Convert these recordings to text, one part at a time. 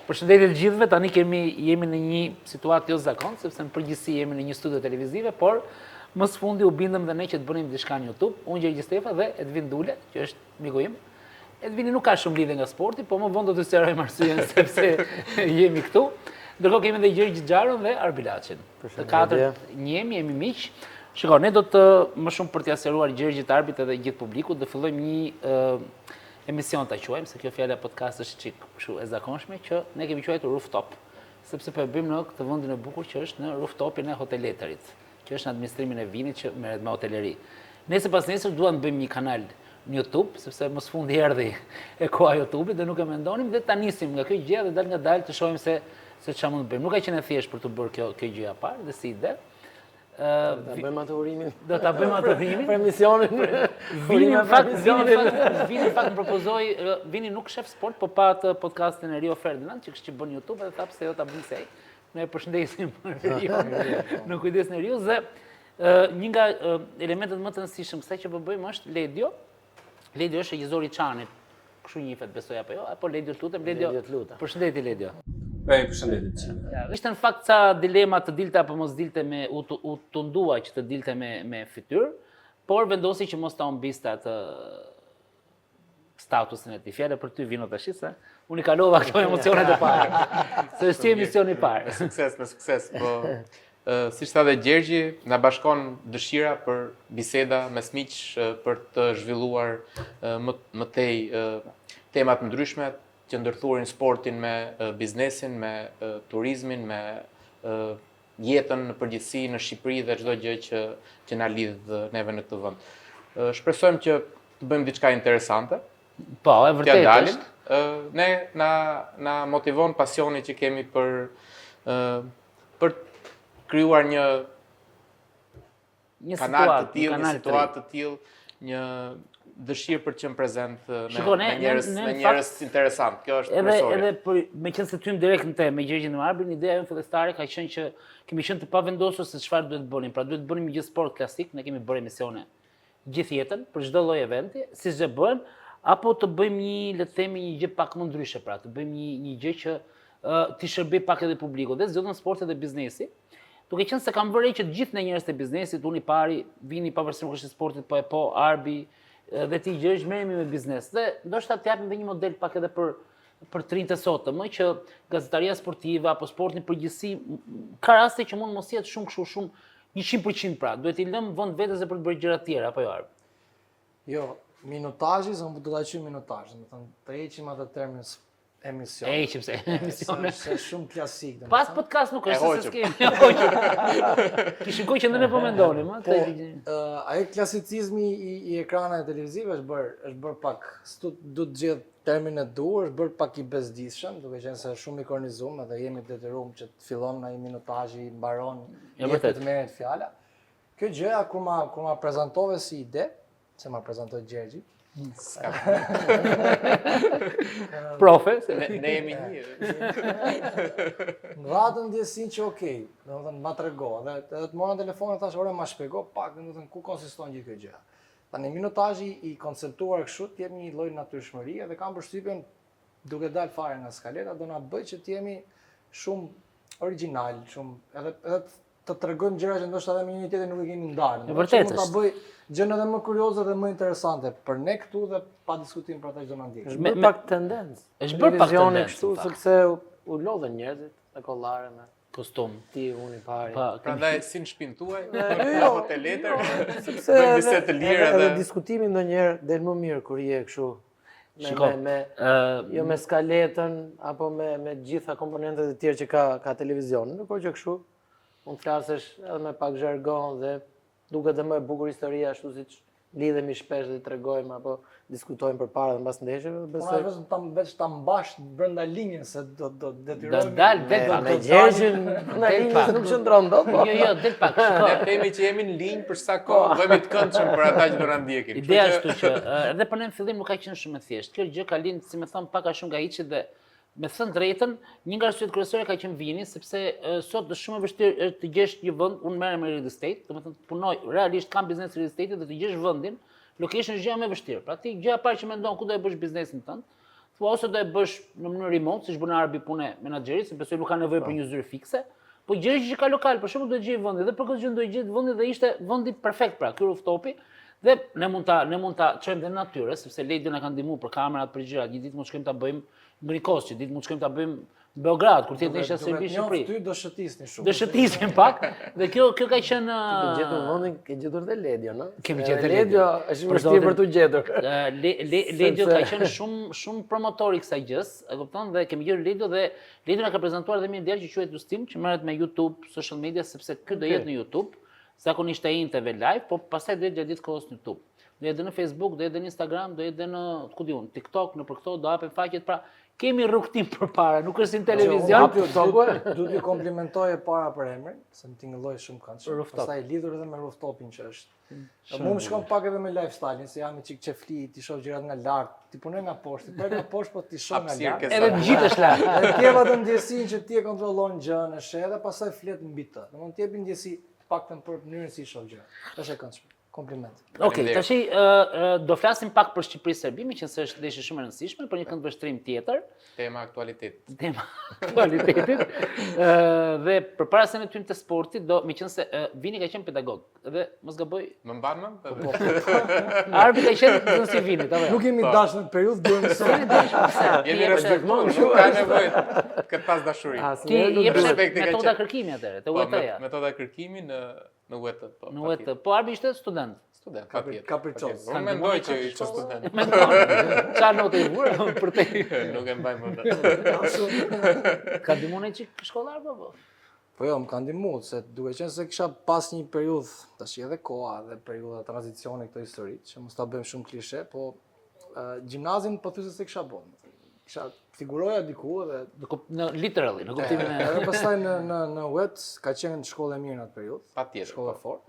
Përshëndetje të gjithëve, tani jemi në një situatë jo zakon, sepse në përgjithësi jemi në një studio televizive, por më së fundi u bindëm dhe ne që të bënim diçka në YouTube, unë Gjergj Stefa dhe Edvin Dule, që është miku im. Edvini nuk ka shumë lidhje nga sporti, po më vonë do të sqarojmë arsyeën sepse jemi këtu. Ndërkohë kemi dhe Gjergj Xharon dhe Arbilaçin. Të katërt jemi miq. Shiko, ne do të më shumë për t'ia sqaruar Gjergjit, Arbit edhe gjithë publikut, do fillojmë një emision ta quajmë, se kjo fjala podcast është çik kështu e zakonshme, që ne kemi quajtur rooftop, sepse po e bëjmë në këtë vendin e bukur që është në rooftopin e hoteletarit, që është në administrimin e vinit që merret me hoteleri. Nesër pas nesër duam të bëjmë një kanal në YouTube, sepse mos fundi erdhi e koha e YouTube-it dhe nuk e mendonim dhe ta nisim nga kjo gjë dhe dal nga dal të shohim se çfarë mund të bëjmë. Nuk ka qenë thjesht për të bërë kjo gjë e parë dhe si ide. Do ta bëjmë atë urimin. Do ta bëjmë atë urimin për emisionin. Vini në fakt më propozoi, Vini nuk shef sport, po pa atë podcastin e Rio Ferdinand që kishte bën YouTube dhe tha pse jo ta bëjmë sej. Ne e përshëndesim Rio në kujdesin e Rios dhe një nga elementet më të rëndësishëm kësaj që po bëjmë është Ledio. Ledio është regjizori i Çanit. Kështu njihet besoj apo jo? Apo Ledio lutem, Ledio. Përshëndetje Ledio. Përshëndetje. Ishte në fakt ca dilema të dilte apo mos dilte u tundua që të dilte me fytyrë, por vendosi që mos ta humbiste atë statusin e tij. Fjala për ty Vino tash, se unë i kalova këto emocionet e para. Se është emisioni i parë. Me sukses, po siç tha dhe Gjergji, na bashkon dëshira për biseda mes miq për të zhvilluar më tej tema të ndryshme, që ndërthurin sportin me biznesin, me turizmin, me jetën në përgjithësi në Shqipëri dhe çdo gjë që na lidh neve në këtë vend. Shpresojmë që të bëjmë diçka interesante. Po, e vërtetë është. Ne na motivon pasioni që kemi për krijuar një kanal të tillë, një situatë të tillë, një dëshirë për të qenë prezent me njerëz interesant. Kjo është kryesorja. Edhe me qenë se tym direkt në temë me Gjergjin e Arbin, ideja jonë fillestare ka qenë që kemi qenë të pavendosur se çfarë duhet të bënim. Pra duhet të bënim një sport klasik, ne kemi bërë emisione gjithë jetën për çdo lloj eventi, siç e bën, apo të bëjmë le të themi një gjë pak më ndryshe, pra të bëjmë një gjë që t'i shërbej pak edhe publikut, dhe zgjodhëm sportet e biznesi. Duke qenë se kam vërej që të gjithë njerëzit e biznesit, unë i pari, Vini pavarësisht nuk është i sportit, po Arbi dhe ti Gjergj merremi me biznes. Dhe ndoshta të japim edhe një model pak edhe për trinjtë e sotëm, që gazetaria sportive apo sportin përgjithësi ka raste që mund mos jetë shumë 100% pra. Duhet i lëmë vend vetes për të bërë gjëra të tjera, apo jo Arbi? Jo, minutazhi, do ta quajmë minutazh, domethënë të heqim atë termin emision. Heqim se emisione. Është shumë klasik. Pas podcast nuk është se s'kemi. Kishim kohë që ne po mendonim, ai klasicizmi i ekraneve televizive është bërë pak, du të gjithë termin e duhur, është bërë pak i bezdisshëm, duke qenë se shumë i kornizuar dhe jemi detyruar që të fillon ai minutazhi, mbaron, të merret fjala. Kjo gjëja kur ma prezantove si ide, se ma prezantoi Gjergji, profe, ne jemi një. Në radhën ndjesin që okej, domethënë ma trego, dhe të morën telefonin thash, ore ma shpjego pak, domethënë ku konsiston gjithë kjo gjë. Tani minutazhi i konceptuar kështu të jemi një lloj natyrshmërie dhe kam përshtypjen duke dalë fare nga skaleta do na bëj që të jemi shumë origjinal, shumë edhe të tregojmë gjëra që ndoshta edhe me një tjetër nuk i kemi ndarë. Vërtet është. Ta bëj gjën edhe më kurioze dhe më interesante për ne këtu dhe pa diskutim për ata që na ndjekin. Është bërë pak tendencë. Është bërë pak tendencë kështu sepse u lodhen njerëzit me kollare me kostum. Ti unë i pari. Prandaj si në shtëpinë tuaj, në hoteletër, sepse bëjmë bisedë të lira edhe diskutimi ndonjëherë del më mirë kur je kështu. Jo me skaletën apo me gjitha komponentet e tjerë që ka televizioni, ndërkohë që kështu mund të flasësh edhe me pak zhargon dhe duket edhe më e bukur historia ashtu siç lidhemi shpesh dhe tregojmë apo diskutojmë përpara dhe mbas ndeshjeve, besoj. Veç ta mbash brenda linjës se do detyrojmë. Do dal me Gjergjin në linjë nuk qëndron dot. Jo, del pak. Ne themi që jemi në linjë për sa kohë, bëhemi të këndshëm për ata që do na ndjekin. Ideja është që edhe për ne në fillim nuk ka qenë shumë e thjeshtë. Kjo gjë ka lind, si më thon, pak a shumë nga hiçi dhe me thënë drejtën, një nga arsyet kryesore ka qenë Vini, sepse sot është shumë e vështirë të gjesh një vend, unë merrem me real estate, domethënë punoj realisht kam biznes real estate dhe të gjesh vendin, location është gjëja më e vështirë. Pra ti gjëja e parë që mendon ku do e bësh biznesin tënd, thua ose do e bësh në mënyrë remote, siç bën Arbi punë menaxherit, se besoj nuk ka nevojë për një zyrë fikse. Po Gjergji që ka lokal, për shembull do të gjej vendi dhe për këtë gjë do të gjej vendi dhe ishte vendi perfekt pra, ky rooftop-i. Dhe ne mund ta çojmë dhe në natyrë, sepse Ledi na ka ndihmuar për kamerat, për gjërat. Një ditë mund shkojmë ta bëjmë në Grikos, një ditë mund shkojmë ta bëjmë në Beograd, kur ti ndeshja Serbi Shqipëri. Ty do shëtisni shumë. Do shëtisim pak. Dhe kjo ka qenë Ke gjetur vendin, ke gjetur dhe Ledio, no? Kemi gjetur Ledio, është vështirë për tu gjetur. Ledio ka qenë shumë promotor i kësaj gjës, e kupton, dhe kemi gjetur Ledio dhe Ledio na ka prezantuar dhe një djalë që quhet Justin, që merret me YouTube, social media, sepse ky do jetë në YouTube. Zakonisht ai TV live, po pastaj do jetë gjatë ditës kohës në YouTube. Do jetë në Facebook, do jetë në Instagram, do jetë në, ku diun, TikTok, në për këto do hapem faqet, pra kemi rrugtim përpara, nuk është si në televizion. Du t'ju komplimentoje para për emrin, se më tingëlloj shumë këndshëm. Pastaj lidhur edhe me rooftopin që është. Mu më shkon pak edhe me lifestyle-in, se jam i çik qefli, ti shoh gjërat nga lart, ti punoj nga poshtë, ti nga poshtë, po ti shoh nga lart. Edhe të gjithë është lart. Edhe ti atë ndjesinë që ti e kontrollon gjën, e sheh dhe pastaj flet mbi të. Domthonë ti jepi ndjesi paktën për mënyrën si shoh gjërat. Është e këndshme. Kompliment. Okej, tash do flasim pak për Shqipëri-Serbi, meqense është ndeshje shumë e rëndësishme, për një këndvështrim tjetër. Tema aktualitetit. Tema aktualitetit. Dhe përpara se ne të hyjmë te sporti, meqense Vini ka qenë pedagog, dhe mos gaboj. Më mban më? Arbi ka qenë nxënës i Vinit, apo jo? Nuk jemi dashur në periudhë, duhem të Jemi Jemi respektuar, nuk ka nevojë këtë pas dashuri. Ti jep metoda kërkimi atëherë, te UET-ja. Metoda kërkimi në UET, po. Në UET, po Arbi ishte student. Student, patjetër. Kapriços. Unë mendoj që ishte student. Çfarë notë i vura për te? Nuk e mbaj mend. Ka ndihmuar çik shkollar po? Po jo, më ka ndihmuar se duke qenë se kisha pas një periudhë, tash edhe koha dhe periudha tranzicioni këto histori, që mos ta bëjmë shumë klishe, po gjimnazin pothuajse se kisha bën. Kisha figuroja diku dhe Literally, në kuptimin e. Edhe pastaj në UET ka qenë shkollë e mirë në atë periudhë. Patjetër. Shkolla fort.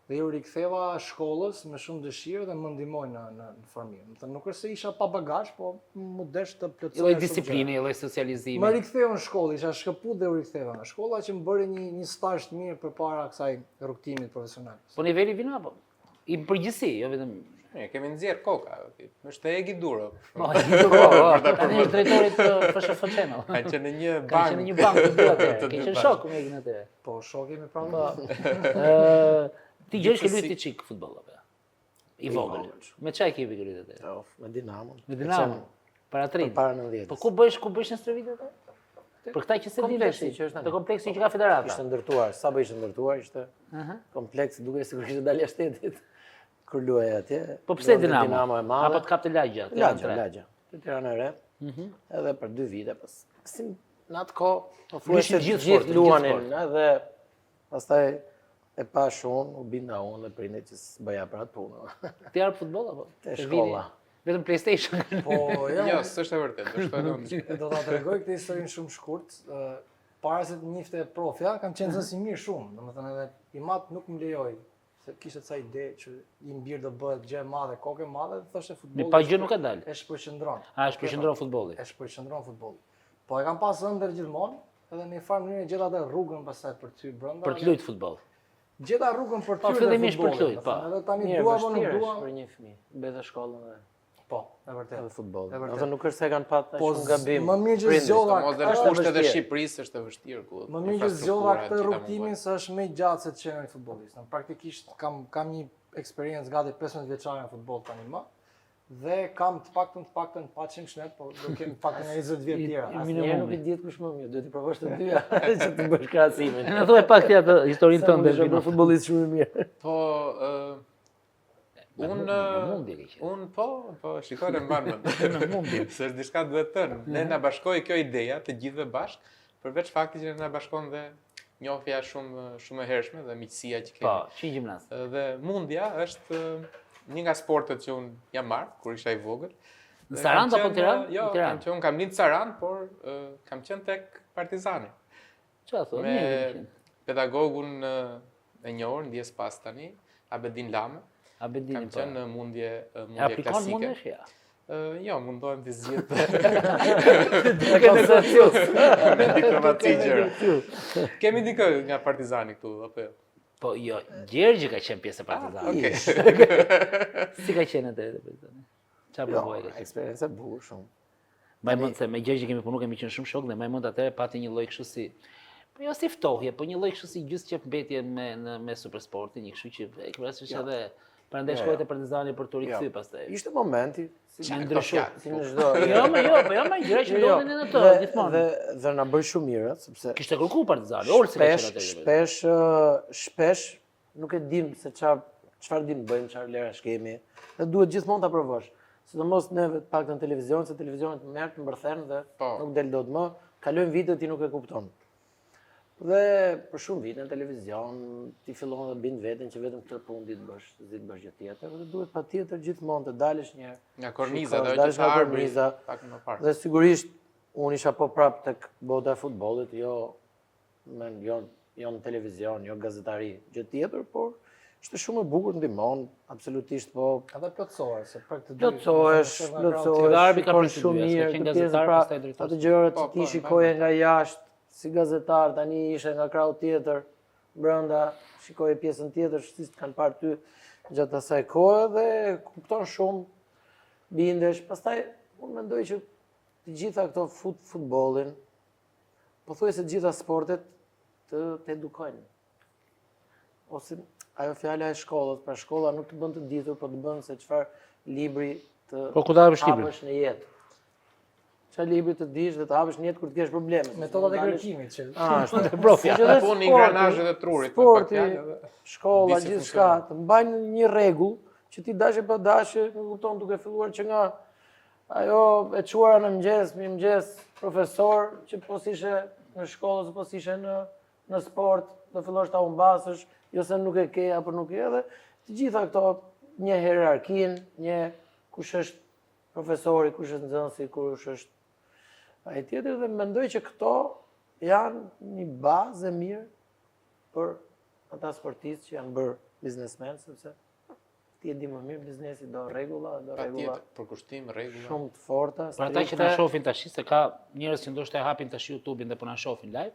Dhe ju riktheva shkollës me shumë dëshirë dhe më ndihmoi në formimin. Do të nuk është se isha pa bagazh, po më desh të plotësoja Lloj disiplinë, lloj socializimi. Më riktheu në shkollë, isha shkëput dhe u riktheva nga shkolla që më bëri një stazh të mirë përpara kësaj rrugtimit profesional. Po niveli vjen apo? I përgjithësi, jo vetëm. Kemi nxjerr koka. Është Egi Duro. Po, tani është drejtori të FSHF-n. Ka qenë në një bank. Ka qenë në një bank të atë. Ka qenë shok me Egin atë. Po, shok jemi pranë. Ti gjesh që luajti çik futboll apo? I vogël. Me çaj ke luajti atë? Me Dinamo. Me Dinamo. Para 3. Para 90. Po ku bësh në Stravit atë? Për këta që se di Kompleksi që është tani. Te kompleksi që ka federata. Ishte ndërtuar, sapo ishte ndërtuar, ishte kompleks, duke sikur ishte dalja shtetit. Kur luaj atje. Po pse Dinamo? Dinamo e madhe. Apo të kapte lagja? Lagja. Te Tirana e Re. Edhe për 2 vite pas. Si në atë kohë, pothuajse gjithë luanin, edhe pastaj e pa shumë, u binda unë dhe prindit që s'bëja për atë punë. Ti arë futboll apo? Te shkolla. Vetëm PlayStation. Po, Jo, s'është e vërtetë, do ta tregoj këtë historinë shumë shkurt. Para se të njifte profja, kam qenë nxënës i mirë shumë, domethënë edhe i mat nuk më lejoi se kishte ca ide që i mbir do bëhet gjë e madhe, kokë e madhe, dhe thoshte futbolli. Me pa gjë nuk e dal. E shpërqendron. A shpërqendron futbolli. E shpërqendron futbolli. Po e kam pas ëndër gjithmonë, edhe në një farë mënyrë gjeta atë rrugën pastaj për ty brenda. Për të luajtur futboll. Gjeta rrugën për ty. Po fillimisht për të luajtur, po. Edhe tani dua apo nuk dua. Për një fëmijë, mbetë shkollën dhe po, e vërtetë. edhe futboll. E vërtetë. Edhe nuk është se kanë patë Po, shumë gabim. më mirë që zgjodha. Mos dhe në kushtet e Shqipërisë është e vështirë ku. Më mirë që zgjodha këtë rrugtimin se është më i gjatë se të qenë futbollist. Praktikisht kam një eksperiencë gati 15 vjeçare në futboll tani më. Dhe kam të paktën pa qenë shnet, po do kem paktën 20 vjet tjera. Asnjëherë nuk i diet kush më mirë, duhet të provosh të dyja që të bësh krahasimin. Na thuaj pak ti atë historinë tënde. Është një futbollist shumë i mirë. Po unë po, shikoj në mban mend. Në mundi. Se është diçka duhet thënë. Ne na bashkoi kjo ideja të gjithëve bashkë, përveç faktit që na bashkon dhe njohja shumë e hershme dhe miqësia që kemi. Po, që gjimnast. Dhe mundja është një nga sportet që unë jam marrë kur isha i vogël. Në Sarandë apo Tiranë? Jo, kam lind në Sarandë, por kam qenë tek Partizani. Çfarë thonë? Me pedagogun e njohur, ndjes pas tani, Abedin Lame. Abedini Kam qenë në mundje aplikon klasike. mundesh ja. Jo, mundohem të zgjidh Negociacios. me diplomaci gjëra. Kemi dikë nga Partizani këtu apo jo? Po jo, Gjergji ka qenë pjesë e Partizanit. Okej. Si ka qenë atë Partizani? Çfarë Jo, bëvoi ka qenë? eksperiencë e bukur shumë. Mbaj mend se me Gjergj kemi punuar, kemi qenë shumë shok dhe mbaj mend atëherë pati një lloj kështu si po jo si ftohje, po një lloj kështu si gjysmë qefmbetje me Supersportin, një kështu që e krahasosh edhe prandaj shkoi te Partizani për të rikthyer pastaj. Ishte momenti, Si ndryshu. si në çdo. Po jo, më gjëra që ndodhin në to gjithmonë. Dhe na bëri shumë mirë, sepse Kishte kërkuar Partizani, Olsi ka qenë atë. shpesh nuk e dim se çfarë dim bëjmë, çfarë lerash kemi. Dhe duhet gjithmonë ta provosh. Sidomos neve të paktën televizion, se televizionet merr të mbërthen dhe nuk del dot më. Kalojnë vite ti nuk e kupton. Dhe për shumë vite në televizion ti fillon të bind veten që vetëm këtë punë ditë bësh gjë tjetër, dhe duhet patjetër gjithmonë të dalësh një Nga korniza, do dalësh të nga arbri, korniza. pak më parë. Dhe sigurisht unë isha po prap tek bota e futbollit, jo në televizion, jo gazetari, gjë tjetër, por ishte shumë e bukur, ndihmon, absolutisht po. Edhe plotësohesh, se për këtë dy. Plotësohesh, Arbi ka shikon pritur shumë dy, mirë, s'ka qenë të pjesën gazetar, pra, pastaj drejtor. atë gjërat që Po, ti po, shikoje nga jashtë, si gazetar, tani ishe nga krau tjetër, brenda, shikoje pjesën tjetër, si kanë parë ty gjatë asaj kohe dhe kupton shumë, bindesh. Pastaj, unë mendoj që të gjitha këto futbollin, pothuajse të gjitha sportet të edukojnë. Ose ajo fjala e shkollës, pra shkolla nuk të bën të ditur, po të bën se çfarë libri të Po ku ta hapësh librin? hapësh në jetë. Çfarë libri të dish dhe të hapësh në jetë kur të kesh probleme. Metodat e kërkimit që Është Profja. Po në ingranazhet e trurit, me pak sporti, fjalë. shkolla, Di si gjithçka, të mbajnë një rregull që ti dashe pa dashe, nuk kupton duke filluar që nga ajo e çuara në mëngjes, mirëmëngjes, profesor, që po s'ishe në shkollë, po s'ishe në sport, do fillosh ta humbasësh, jo se nuk e ke apo nuk e, dhe të gjitha këto një hierarkin, një kush është profesori, kush është nxënësi, kush është ai tjetër, dhe mendoj që këto janë një bazë e mirë për ata sportistë që janë bërë biznesmen, sepse ti e di më mirë biznesi do rregulla Patjetër, për kushtim, rregulla. shumë të forta. Për ata që na shohin tash, se ka njerëz që ndoshta e hapin tash YouTube-in dhe po na shohin live,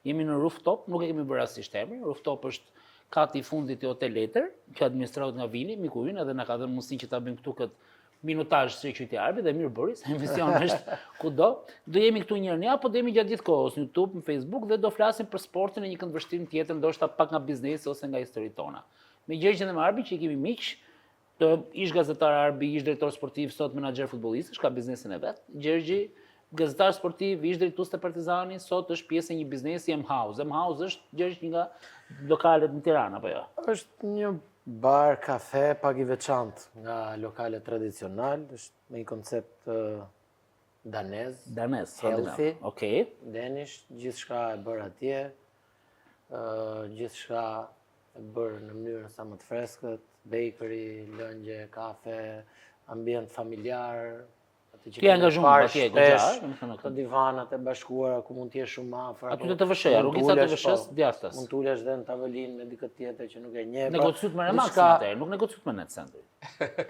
jemi në Rooftop, nuk e kemi bërë rastisht emrin. Rooftop është kati i fundit i Hotel Letër, që administrohet nga Vini, miku ynë, edhe na ka dhënë mundësinë që ta bëjmë këtu këtë minutazh së qytetit Arbi dhe mirë bëri, se emisioni është kudo. Do jemi këtu një herë në javë, po do jemi gjatë gjithë kohës në YouTube, në Facebook dhe do flasim për sportin e një këndvështrim tjetër, ndoshta pak nga biznesi ose nga historitë tona. Me Gjergjën dhe me Arbi që i kemi miq, ish gazetar Arbi, ish drejtor sportiv, sot menaxher futbollistësh, ka biznesin e vet. Gjergji, gazetar sportiv, ish drejtues të Partizani, sot është pjesë e një biznesi M-House. M-House është Gjergj një nga lokalet në Tiranë apo jo? Është një bar, kafe, pak i veçantë nga lokale tradicional, është me një koncept danez, Danes, healthy, Okej. Danish, gjithçka e bërë atje, gjithçka e bërë në mënyrë sa më të freskët, bakery, lëngje, kafe, ambient familjar. Ti je angazhuar atje goxha, domethënë këto divanat e bashkuara ku mund të jesh shumë afër. Aty te TVSH-ja, rrugica TVSH-s djathtas. Mund të ulesh dhe në tavolinë me dikë tjetër që nuk e njeh. Negociut me Remax atë, nuk negociut me Net Center.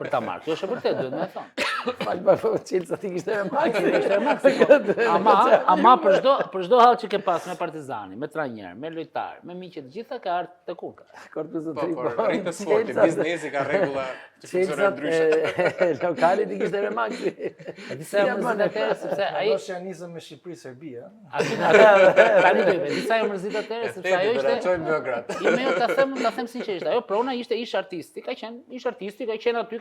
Për ta marrë. Kjo është e vërtetë, duhet më e thonë. Fal pa Chelsea ti kishte Remax. Ishte Remax. Ama për çdo hall që ke pas me Partizani, me trajner, me lojtar, me miqë të gjitha ka ardhur te Kuka. Korpusi Po, tri. por rritë sporti, biznesi ka rregulla që funksionojnë ndryshe. Lokali ti kishte Remax. E disa e mërzit atëherë, sepse ai... Ajo që nisëm me Shqipëri-Serbi, a? Tani do të disa e mërzit atëherë, sepse ajo ishte... Çojmë Beograd. Ta them sinqerisht, ajo prona ishte ish artisti, ka qenë aty,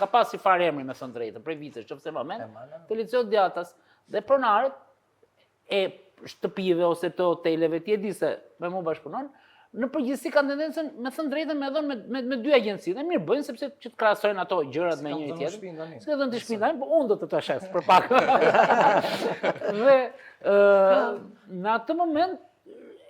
ka pas si fare emri me thënë drejtën, prej vitesh, që përse moment, të liceo djatas, dhe pronarët e shtëpive ose të hoteleve, ti e di se me mu bashkëpunon, në përgjithësi kanë tendencën me thënë drejtën me dhënë me dy agjenci. Dhe mirë bëjnë sepse që të krahasojnë ato gjërat me njëri tjetrin. S'ka dhënë të shtëpinë tani, po unë do të ta shes për pak. Dhe në atë moment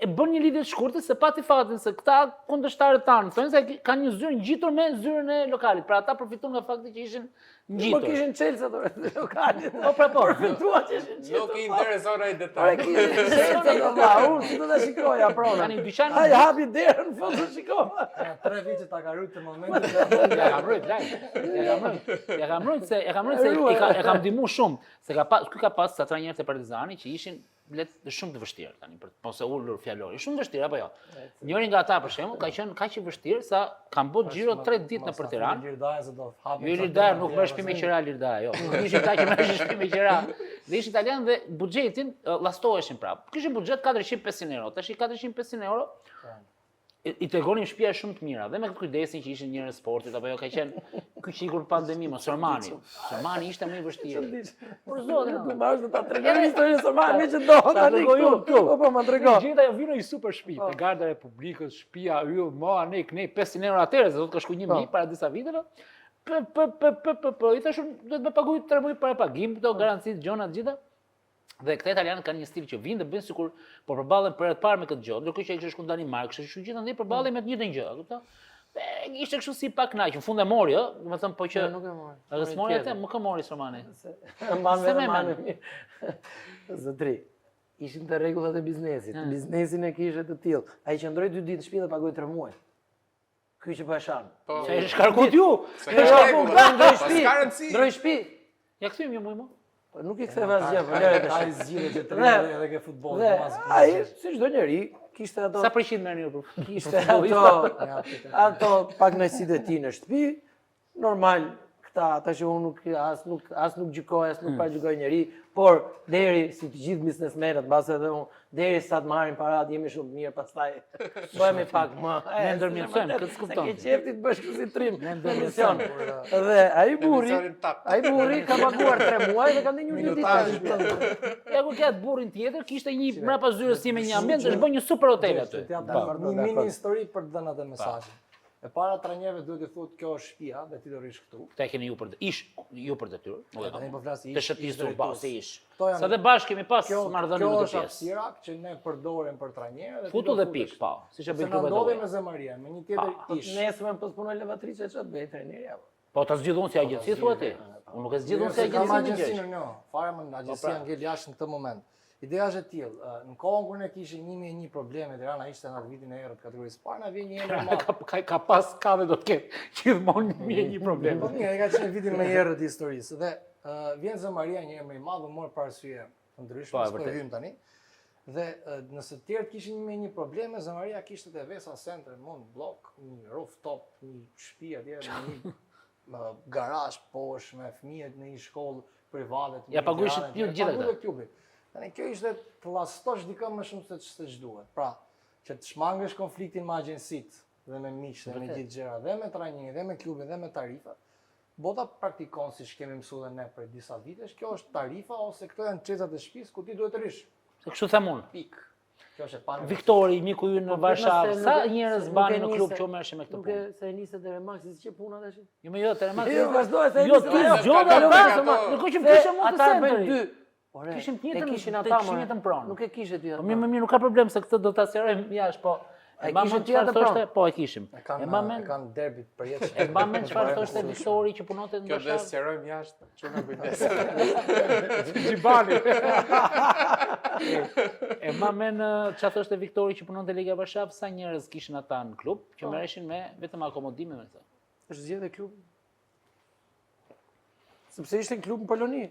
e bën një lidhje të shkurtër se pati fatin se këta kundërshtarët tanë thonë se kanë një zyrë ngjitur me zyrën e lokalit. Pra ata përfituan nga fakti që ishin ngjitur. Po kishin Chelsea ato lokalit. Po pra po. Përfituan që ishin ngjitur. Nuk i intereson ai Ore detaj. kishin Chelsea do ma, unë si do ta shikoja pronën. Tani dyqani Ai hapi derën në fund të shikoj. 3 vite ta ka rrit të momentit. Ja kam rrit, ja kam rrit se e kam ndihmuar shumë, se ky ka pas sa trajnerët e Partizani që ishin shumë të vështirë tani për mos e ulur fjalori. Shumë vështirë apo jo? Njëri nga ata për shembull ka qenë kaq i vështirë sa kanë bërë xhiro 3 ditë nëpër Tiranë. Lirdaja se do hapin. Jo Lirdaja nuk merr shtëpi me qira Lirdaja, jo. Nuk ishin ta që merr shtëpi me qira. Dhe ish italian dhe buxhetin llastoheshin prap. Kishte buxhet 400-500 euro. Tash i 400-500 euro i tregonin shtëpia shumë të mira dhe me këtë kujdesin që ishin njerëz sportit apo jo ka qenë ky qikur pandemi mos Sormani. Sormani ishte më i vështirë. Por zotin, Nuk marrësh me ta tregoj historinë së marrë me që do tani këtu. Po ma tregoj. Gjeta jo vino i super shtëpi, te Garda e Republikës, shtëpia yll, ma ne 500 euro atëherë, se do të ka shku 1000 para disa viteve. I thashun duhet më paguaj 3 muaj para pagim, këto garancitë gjona të gjitha. Dhe këta italianët kanë një stil që vinë dhe bëjnë sikur po përballen për herë të parë me këtë gjë, ndërkohë që ai kishte shku Danimark, kështu gjithandaj përballen me të njëjtën gjë, kupton? Ishte kështu si pak kënaq, në fund e mori, ë, do të them po që nuk e mori. Rësmori atë, më ka mori Sormani. Mbanë. Zotri. Ishin të rregullat e biznesit. Biznesin e kishte të tillë. Ai qëndroi 2 ditë në shtëpi dhe pagoi 3 muaj. Ky që pashan. Sa e shkarkut ju? Ndroi shtëpi. Ja kthyem një muj më. Nuk i ktheva asgjë, po lere tash. Ai zgjidhje që të rritë edhe ke futboll. Ai, si çdo njeri, kishte ato Sa përqind merrni ju? kishte ato pak nësitë e tij në shtëpi, normal këta, ata që unë as nuk gjykoj, as nuk paraqgjykoj njeri, por deri si të gjithë biznesmenët, mbase edhe unë, deri sa të marrin parat, jemi shumë të mirë, pastaj bëhemi pak më. Ne ndërmjetësojmë, këtë s'kupton. Ke qefti të bësh kështu si trim. Ne ndërmjetësojmë. Dhe ai burri ka paguar 3 muaj dhe ka ndonjë një ditë. Ja ku ka burrin tjetër, kishte një mbrapa zyrës si me një ambient, është bën një super hotel aty. Një mini histori për të dhënë atë mesazhin. E para trajnerëve duhet të thotë kjo është shtëpia dhe ti do rish këtu. Këta keni ju për ju për detyrë. Tani po flas Të shëtisur bashkë ish. Këto janë- Sa dhe bashkë kemi pas marrëdhënie Kjo në është këtë pjesë. hapësira që ne përdorim për trajnerë dhe Futu dhe pikë, po. Siç e Se bëjnë na klubet e ndodhi vogla. me Zemaria, me një tjetër ish. Nesër po punoj lavatriçe ç'të bëj trajneri apo? Po ta zgjidhun si agjenci thua ti. Unë nuk e zgjidhun si Kam agjenci në agjencinë, gjë. jo, fare më në agjencia ngel jashtë në këtë moment. Ideja është e tillë, në kohën kur ne kishim 1001 probleme, Tirana ishte në atë vitin e errët kategorisë parë, na vjen një emër i madh. Ka pas ka dhe do të ketë gjithmonë një problem. Po mirë, ka qenë vitin më i errët i historisë dhe vjen Zemaria një emër i madh, mor parasysh të ndryshme, Po, s'po vërtet. hym tani. Dhe nëse të tjerët kishin 1001 probleme, Zemaria kishte te Vesa Center, mund blok, një rooftop, një shtëpi atje, një garazh poshtë me fëmijët në një shkollë private. Ja paguajshit ju të gjitha këta. Klubi. Tani kjo ishte të llastosh dikë më shumë se ç'duhet. Pra, që të shmangësh konfliktin me agjensitë dhe me miqtë dhe me gjithë gjëra, dhe me trajnerin, dhe me klubin, dhe me tarifat. Bota praktikon siç kemi mësuar ne për disa vitesh, kjo është tarifa ose këto janë çezat e shtëpisë ku ti duhet të rish. Se kështu them unë. Pik. Kjo është e panë. Viktori, miku ju në Varshavë, sa njerëz bani në klub që merreshin me këtë Nuk punë? e se nisë te Remaxi si që puna tash. Jo më jo, Telemak. Jo, vazhdoj se Jo, nisë ti ajo. zgjoda Ka ata, ato- nuk që kishim mund të Ata bëjnë sentri. dy. Ore, Kishim të e njëjtën- kishin të ata kishin më. njëjtën pronë. Nuk e kishe ty ata. Po mirë, nuk ka problem se këtë do ta sqarojmë jashtë, po. E mba kishin mend tjetër çfarë thoshte? pronë? Po e kishim. E mba E mend, kanë derbit për jetë. e mba mend çfarë thoshte Viktori që punonte në Kjo dhe Varshavë? sqarojmë jashtë, çuna kujdes. Gjibani. E mba mend çfarë thoshte Viktori që punonte Liga e Varshavë, sa njerëz kishin ata në klub që merreshin me vetëm akomodime me këtë. Është zgjedhë klub. Sepse ishte klub në Poloni.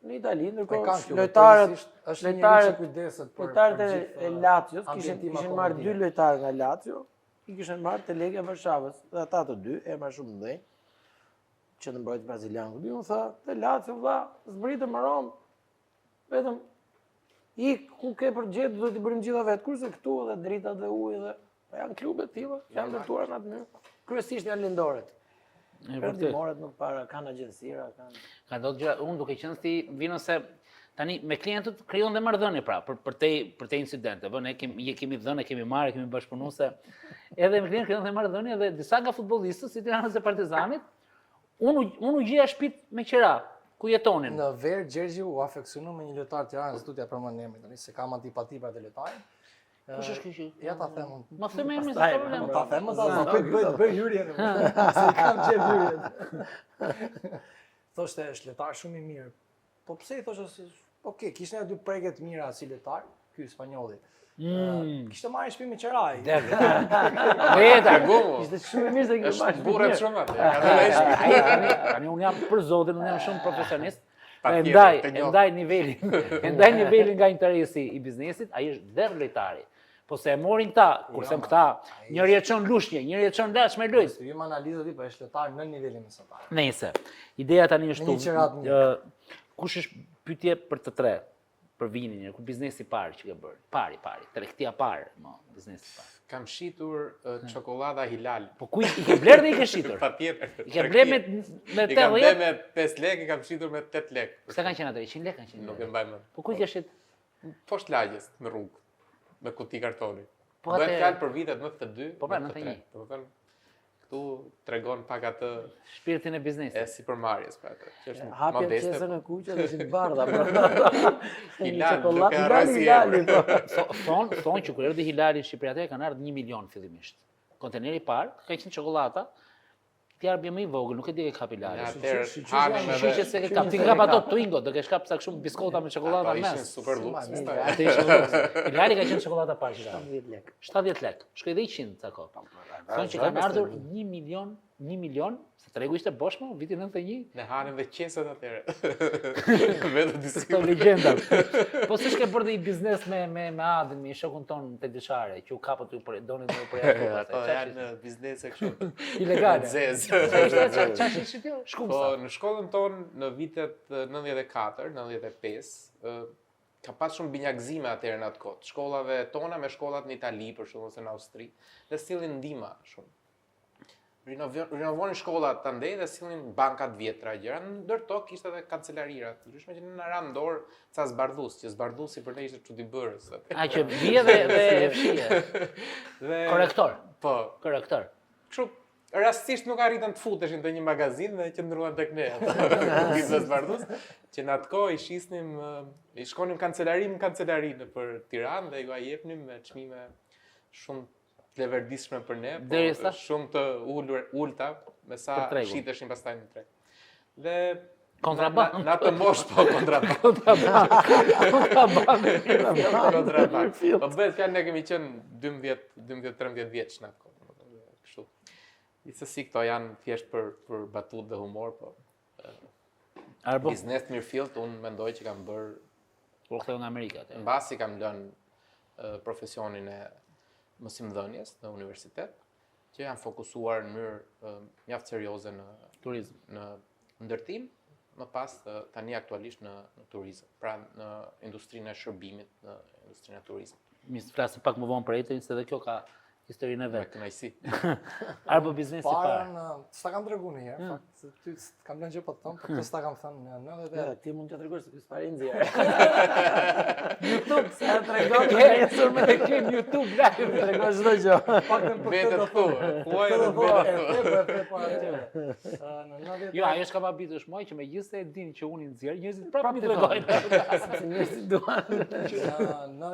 Në Itali, E ndërkohë kanë klub. lojtarët është një njerëz që lojtarët kujdeset për lojtarët e gjithë, Lazios ambientim kishin marrë akomodime. 2 lojtarë nga Lazio, i kishin marrë te Legia e Varshavës, dhe ata të dy emra shumë të mëdhenj, që në mbrojtës brazilian. Unë unë tha, te Lazio vlla, zbritëm më Rom, vetëm ku ke për gjetë do t'i bërim gjitha vetë, kurse këtu edhe drita dhe uji dhe janë klube të tilla, janë ndërtuar në atë mënyrë. Kryesisht janë lindoret. Perëndimorët nuk para kanë agjencira, kanë. Ka do të gjëra, unë duke qenë si vino se tani me klientët krijon dhe marrëdhënie pra për te incidente. Po ne kemi dhënë, kemi marrë, kemi bashkëpunuese. Edhe me klientë krijon dhe marrëdhënie dhe disa nga futbollistët si Tiranës e Partizanit, unë u gjeja shtëpit me qira ku jetonin. Në Ver Gjergji u afeksionu me një lojtar Tiranës, du t'ja përmend emrin tani se kam antipati për atë lojtarin. Kush është ky që? Ja ta them unë. Ma them emrin se Pastaj, ka problem. Ta them ta bëj hyrjen. Se i kam gjep hyrjen. Thoshte është lojtar shumë i mirë. Po pse i thoshte se okay, kishte dy prekje të mira si lojtar, ky spanjolli. Kishte marrë shtëpi me qeraj. Veta. Ishte shumë mirë se Është burrë shumë atë. Tani unë jam për zotin, unë jam shumë profesionist. Patjetër, E ndaj nivelin nga interesi i biznesit, ai është der lojtari. Po se e morin këta, kurse këta, njëri e çon lushnje, njëri e çon laç me lojt. Ju më analizë ti, po është lojtar në nivelin mesatar. Nëse. Ideja tani është Një qerat mirë. kush është pyetje për të tre, për vinin, ku biznesi i parë që ke bërë? Pari, tregtia parë, biznesi i parë. Kam shitur çokolada Hilal. Po ku i ke blerë dhe i ke shitur? Patjetër. I ke blerë me I kam 80? blerë me 5 lekë, i kam shitur me 8 lekë. Sa kanë qenë ato? 100 lekë kanë qenë? Nuk e mbaj mend. Po ku i ke shit? Poshtë lagjes në rrugë, me kuti kartoni. Po Bëhet atë- fjalë për vitet 92, Po pra, 93. 91. Domethënë këtu tregon pak atë Shpirtin e biznesit. e sipërmarrjes pra atë, që është Hapja modeste. qesën e kuqe dhe si bardha. Një Hilal, çokoladë duke harrasi Hilali, emrin. po. Thonë që kur erdhi Hilali në Shqipëri atëherë kanë ardhur 1 milion fillimisht. Konteneri i parë ka qenë çokoladata. Ti arbje më i vogël, nuk e di e ka Hilali. Atëherë hanim Shiqe edhe se ke kap, ti ke kap ato Twingo, do ke shkap sa kështu biskota me çokoladë ato ishin mes. super luks. Atë ishte luks. Hilali ka qenë çokoladata parë që ka. 10 lekë. 70 lekë. Shkoi dhe 100 ca kohë. Thonë që kanë ardhur 1 milion, se tregu ishte bosh më, vitin 91. Ne hanim dhe qeset atëherë. Vetë disi. Këto legjendat. Po s'është ke bërë dhe i biznes me Adin, me shokun ton te dyshare, që u kapët ju për donin më për jashtë. Ato janë biznese kështu. Ilegale. Zez. Çfarë ishte kjo? Po Shkumsa. në shkollën tonë në vitet 94, 95, ka pas shumë binjakëzime atëherë në atë kohë. Shkollave tona me shkollat në Itali, për shembull ose në Austri, dhe sillin ndihma shumë. Rinovonin shkollat të ndej dhe sillnin bankat vjetra gjëra. Ndër to kishte edhe kancelarira. Ndryshme që na ran dorë ca zbardhus, që zbardhusi për ne ishte çuditbërës. A që bie dhe e fshije. Dhe Korrektor. po, Korrektor. kështu rastisht nuk arritën të futeshin te një magazin dhe qëndruan tek ne ata. Biznes bardhus, që në atë kohë i shisnim, i shkonim kancelari në kancelari nëpër Tiranë dhe ju a jepnim me çmime shumë të leverdishme për ne, po Derisa? shumë të ulta, me sa Për tregun. shiteshin pastaj në treg. Dhe Kontraband. në atë moshë po kontraband. Kontraband. Po bëhet fjalë ne kemi qenë 12-13 vjeç në atë kohë. Kështu. Gjithsesi këto janë thjesht për batut dhe humor, po Arbo, biznes të mirëfillt unë mendoj që kam bërë kur ktheu nga Amerika atë. mbasi kam lënë profesionin e mësimdhënies në universitet, që janë fokusuar në mënyrë mjaft serioze në Turizëm. në ndërtim, më pas tani aktualisht në turizëm, pra në industrinë e shërbimit, në industrinë e turizmit. Mi flasim pak më vonë për Etrin, se edhe kjo ka historinë e Me vet. kënaqësi. Arbo biznesi i parë. Parën, s'ta kam tregu një herë, fakt, se ty kam lënë gjë po të thonë, por s'ta kam thënë në 90 Ja, ti mund të tregosh se ky s'pari nxjerr. YouTube sa tregon Ke YouTube live. tregon çdo gjë. paktën për Vetë këtë do këtu, thonë. huaj Këtë edhe do thonë, vetë këtu. e the para atyre. Në 90 Jo, ajo s'ka habitur shmoj që megjithëse e din që unë i nxjerr, njerëzit prapë mi tregojnë. Si njerëzit duan. Në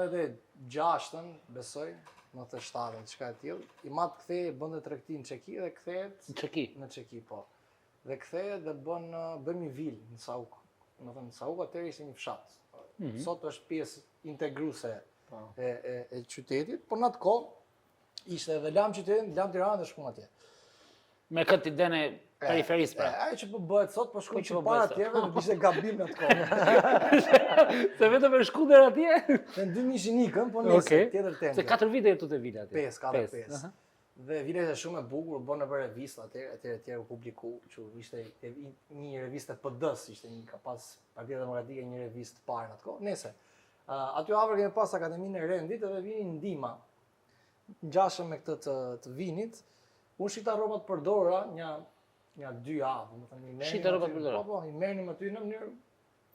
96-ën, besoj, 97-ën, çka e tillë, i mat kthehej bënte tregti në Çeki dhe kthehet Çeki. në Çeki po. Dhe kthehet dhe bën një vil në Sauk. Do të thënë Sauk atëherë ishte një fshat. Sot është pjesë integruese e qytetit, por në atë kohë ishte edhe lam qytetin, lam Tiranë dhe shkon atje. Me këtë idenë e periferisë pra. Ajo që po bëhet sot, po shkon që që po para bëhet sot? atjeve dhe ishte gabim në atë kohë. Se vetëm e shku deri atje. Në 2000 ikën, po nesër Okej. tjetër Se tendë. 4 vite jetu te vila atje. 5. Aha. Dhe vila ishte shumë e bukur, bën në revistë atëherë u publiku, që ishte një revistë PD-s, ishte një ka pas Partia Demokratike një revistë parë në atë kohë. Nëse aty afër kemi pas Akademinë e Rendit edhe vinin ndihma. Ngjashëm me këtë të vinit, unë shita rrobat përdora një 2 javë, domethënë i merrnim. Shita rrobat aty- përdora? Po, i merrnim aty në mënyrë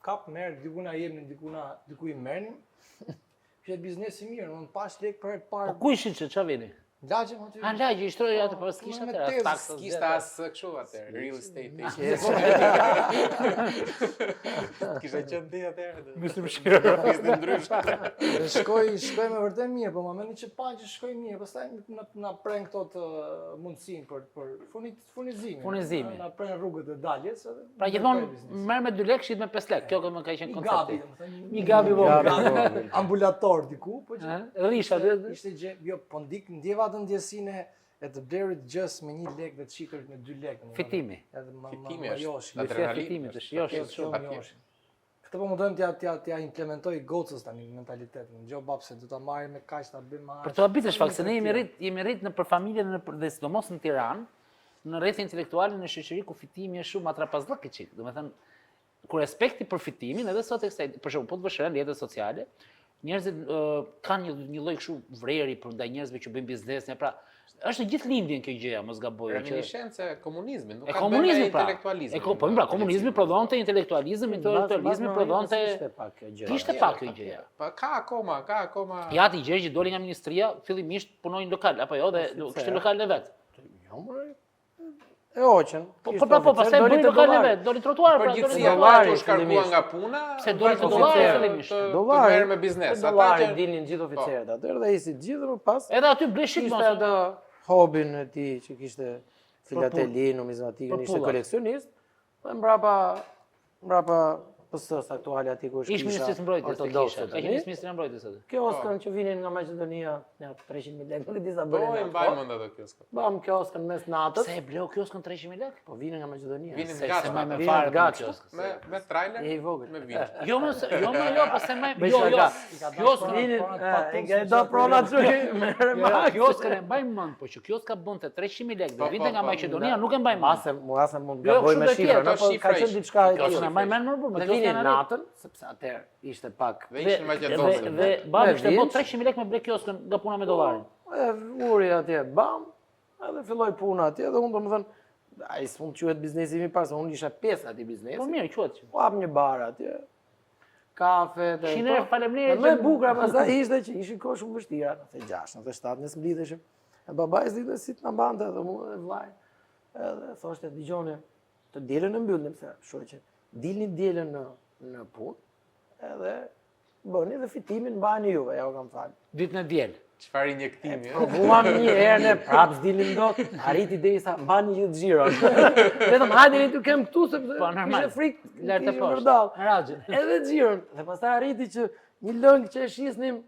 kap merr, dikuna jepnin, diku i merrnim. Ishte biznes i mirë, unë pas lek për herë të Po parë. ku ishin që ç'a vini? Lagjëm aty. A lagje i shtroi atë pas Po, kishte me atë tezë, taksë. Kishte as kështu atëherë, real estate Kishte qenë ti atëherë. Mësë më shirë. Ishte ndryshe. Dhe shkoj me vërtet mirë, po më mendoj që pa që shkoj mirë, pastaj na pren këto të mundësinë për furnizimin. Furnizimin. Na pren rrugët e daljes edhe. Pra gjithmonë merr me 2 lekë, shit me 5 lekë. Kjo më ka qenë i gabi, koncepti. domethënë Një gabi vogël. ambulator diku, po që Risha ishte gjë, jo, po ndjeva atë ndjesinë e të blerit gjës me 1 lekë dhe të shitërit me 2 lekë. domethënë. Fitimi. Edhe Fitimi më është. joshin. Adrenalin Fitimi është. të shjosh Kjo shumë. më joshin. Këtë po mundojmë t'ja implementoj gocës tani mentalitetin. Gjo bab se do ta marrim me kaq ta bëjmë me Për të habitesh fakt se ne jemi rrit në për familjen dhe sidomos në Tiranë, në rreth intelektuale në shoqëri ku fitimi është shumë atrapazllëk i çik. Domethënë kur respekti për fitimin, edhe sot e kësaj, për shembull, po të vëshën në rrjetet sociale, njerëzit kanë një lloj kështu vreri për ndaj njerëzve që bëjnë biznes, pra është në gjithë lindjen kjo gjëja, mos gaboj. Reminiscencë e komunizmit, nuk E ka komunizmi bënë pra. intelektualizmin. Po pra, komunizmi prodhonte intelektualizëm, intelektualizmi prodhonte Ishte pak kjo gjë. Kishte pak kjo gjëja. Pa ka akoma. Ja ti Gjergj doli nga ministria, fillimisht punojnë lokal, apo jo, dhe kishte lokale vet. Jo, more. E hoqën. Po, pastaj bëri lokale vet, doli trotuar, pra, doli Përgjithësia trotuar. u shkarkua nga puna. Se doli të dollari fillimisht. Dollari merr me biznes. Ata Dollari që dilnin gjithë oficerët atëherë dhe ishi gjithë më pas. Edhe aty bleshit Kishte mos. atë hobin e tij që kishte filateli, numizmatikën, ishte pullat. koleksionist. Dhe mbrapa PS-s aktuale aty ku është Ish ministrisë mbrojtjes të kisha. Ka qenë ministri mbrojtjes atë. Kioskën që vinin nga Maqedonia, ja 300.000 lekë, nuk e di sa bënin. i mbaj mend ato kioskë. Bam kioskën mes natës. Se e bleu kioskën 300.000 lekë? Po vinin nga Maqedonia. Vinin Se gatshëm. më me Vinin fare gatshëm. kioskën. Me trailer, E i vogël. me vinç. Jo, po se më Bëj jo. shaka. Kioskën Vinin, patos, e do prona çuhi me remak. Kioskën e mbaj mend, po që kioska bënte 300.000 lekë, dhe vinte nga Maqedonia, nuk e mbaj mend. Mase mund Jo, gaboj kështu me do shifrën, tjetë, apo shifra ka qenë ishte. diçka e Kioskën e tillë. mbaj mend më burr, Dhe kioskën vinin e natën, sepse atëherë ishte pak. Dhe ishin Maqedonë. Dhe babi ishte vinç. bot 300.000 lekë me ble kioskën nga puna me dollarin. E uri atje, bam, edhe filloi puna atje dhe unë domethënë ai s'mund të quhet biznesi im i parë, se unë isha pjesë atij biznesi. Po mirë, quhet. Po hap një bar atje. Kafe, dhe Shiner, faleminderit. Dhe më e bukur pastaj ishte që ishin kohë shumë vështira, në 6, në 7 ne s'mblidheshim. E babai s'dinte si të na mbante edhe mua e vllai. Edhe thoshte dëgjoni, të dielën e mbyllnim se shoqë. Dilni dielën në punë, edhe bëni dhe fitimin mbani juve, ja u kam fal. Ditën e diel. Çfarë injektimi, ë? Provuam një herë ne prap s'dilnim dot, arriti derisa mbani gjithë xhiron. Vetëm hajde ne të kem këtu sepse Po, normal. ishte frikë, Lart e kishim poshtë. vërdall. Në Raxhin. Edhe xhiron. Dhe pastaj arriti që një lëng që e shisnim,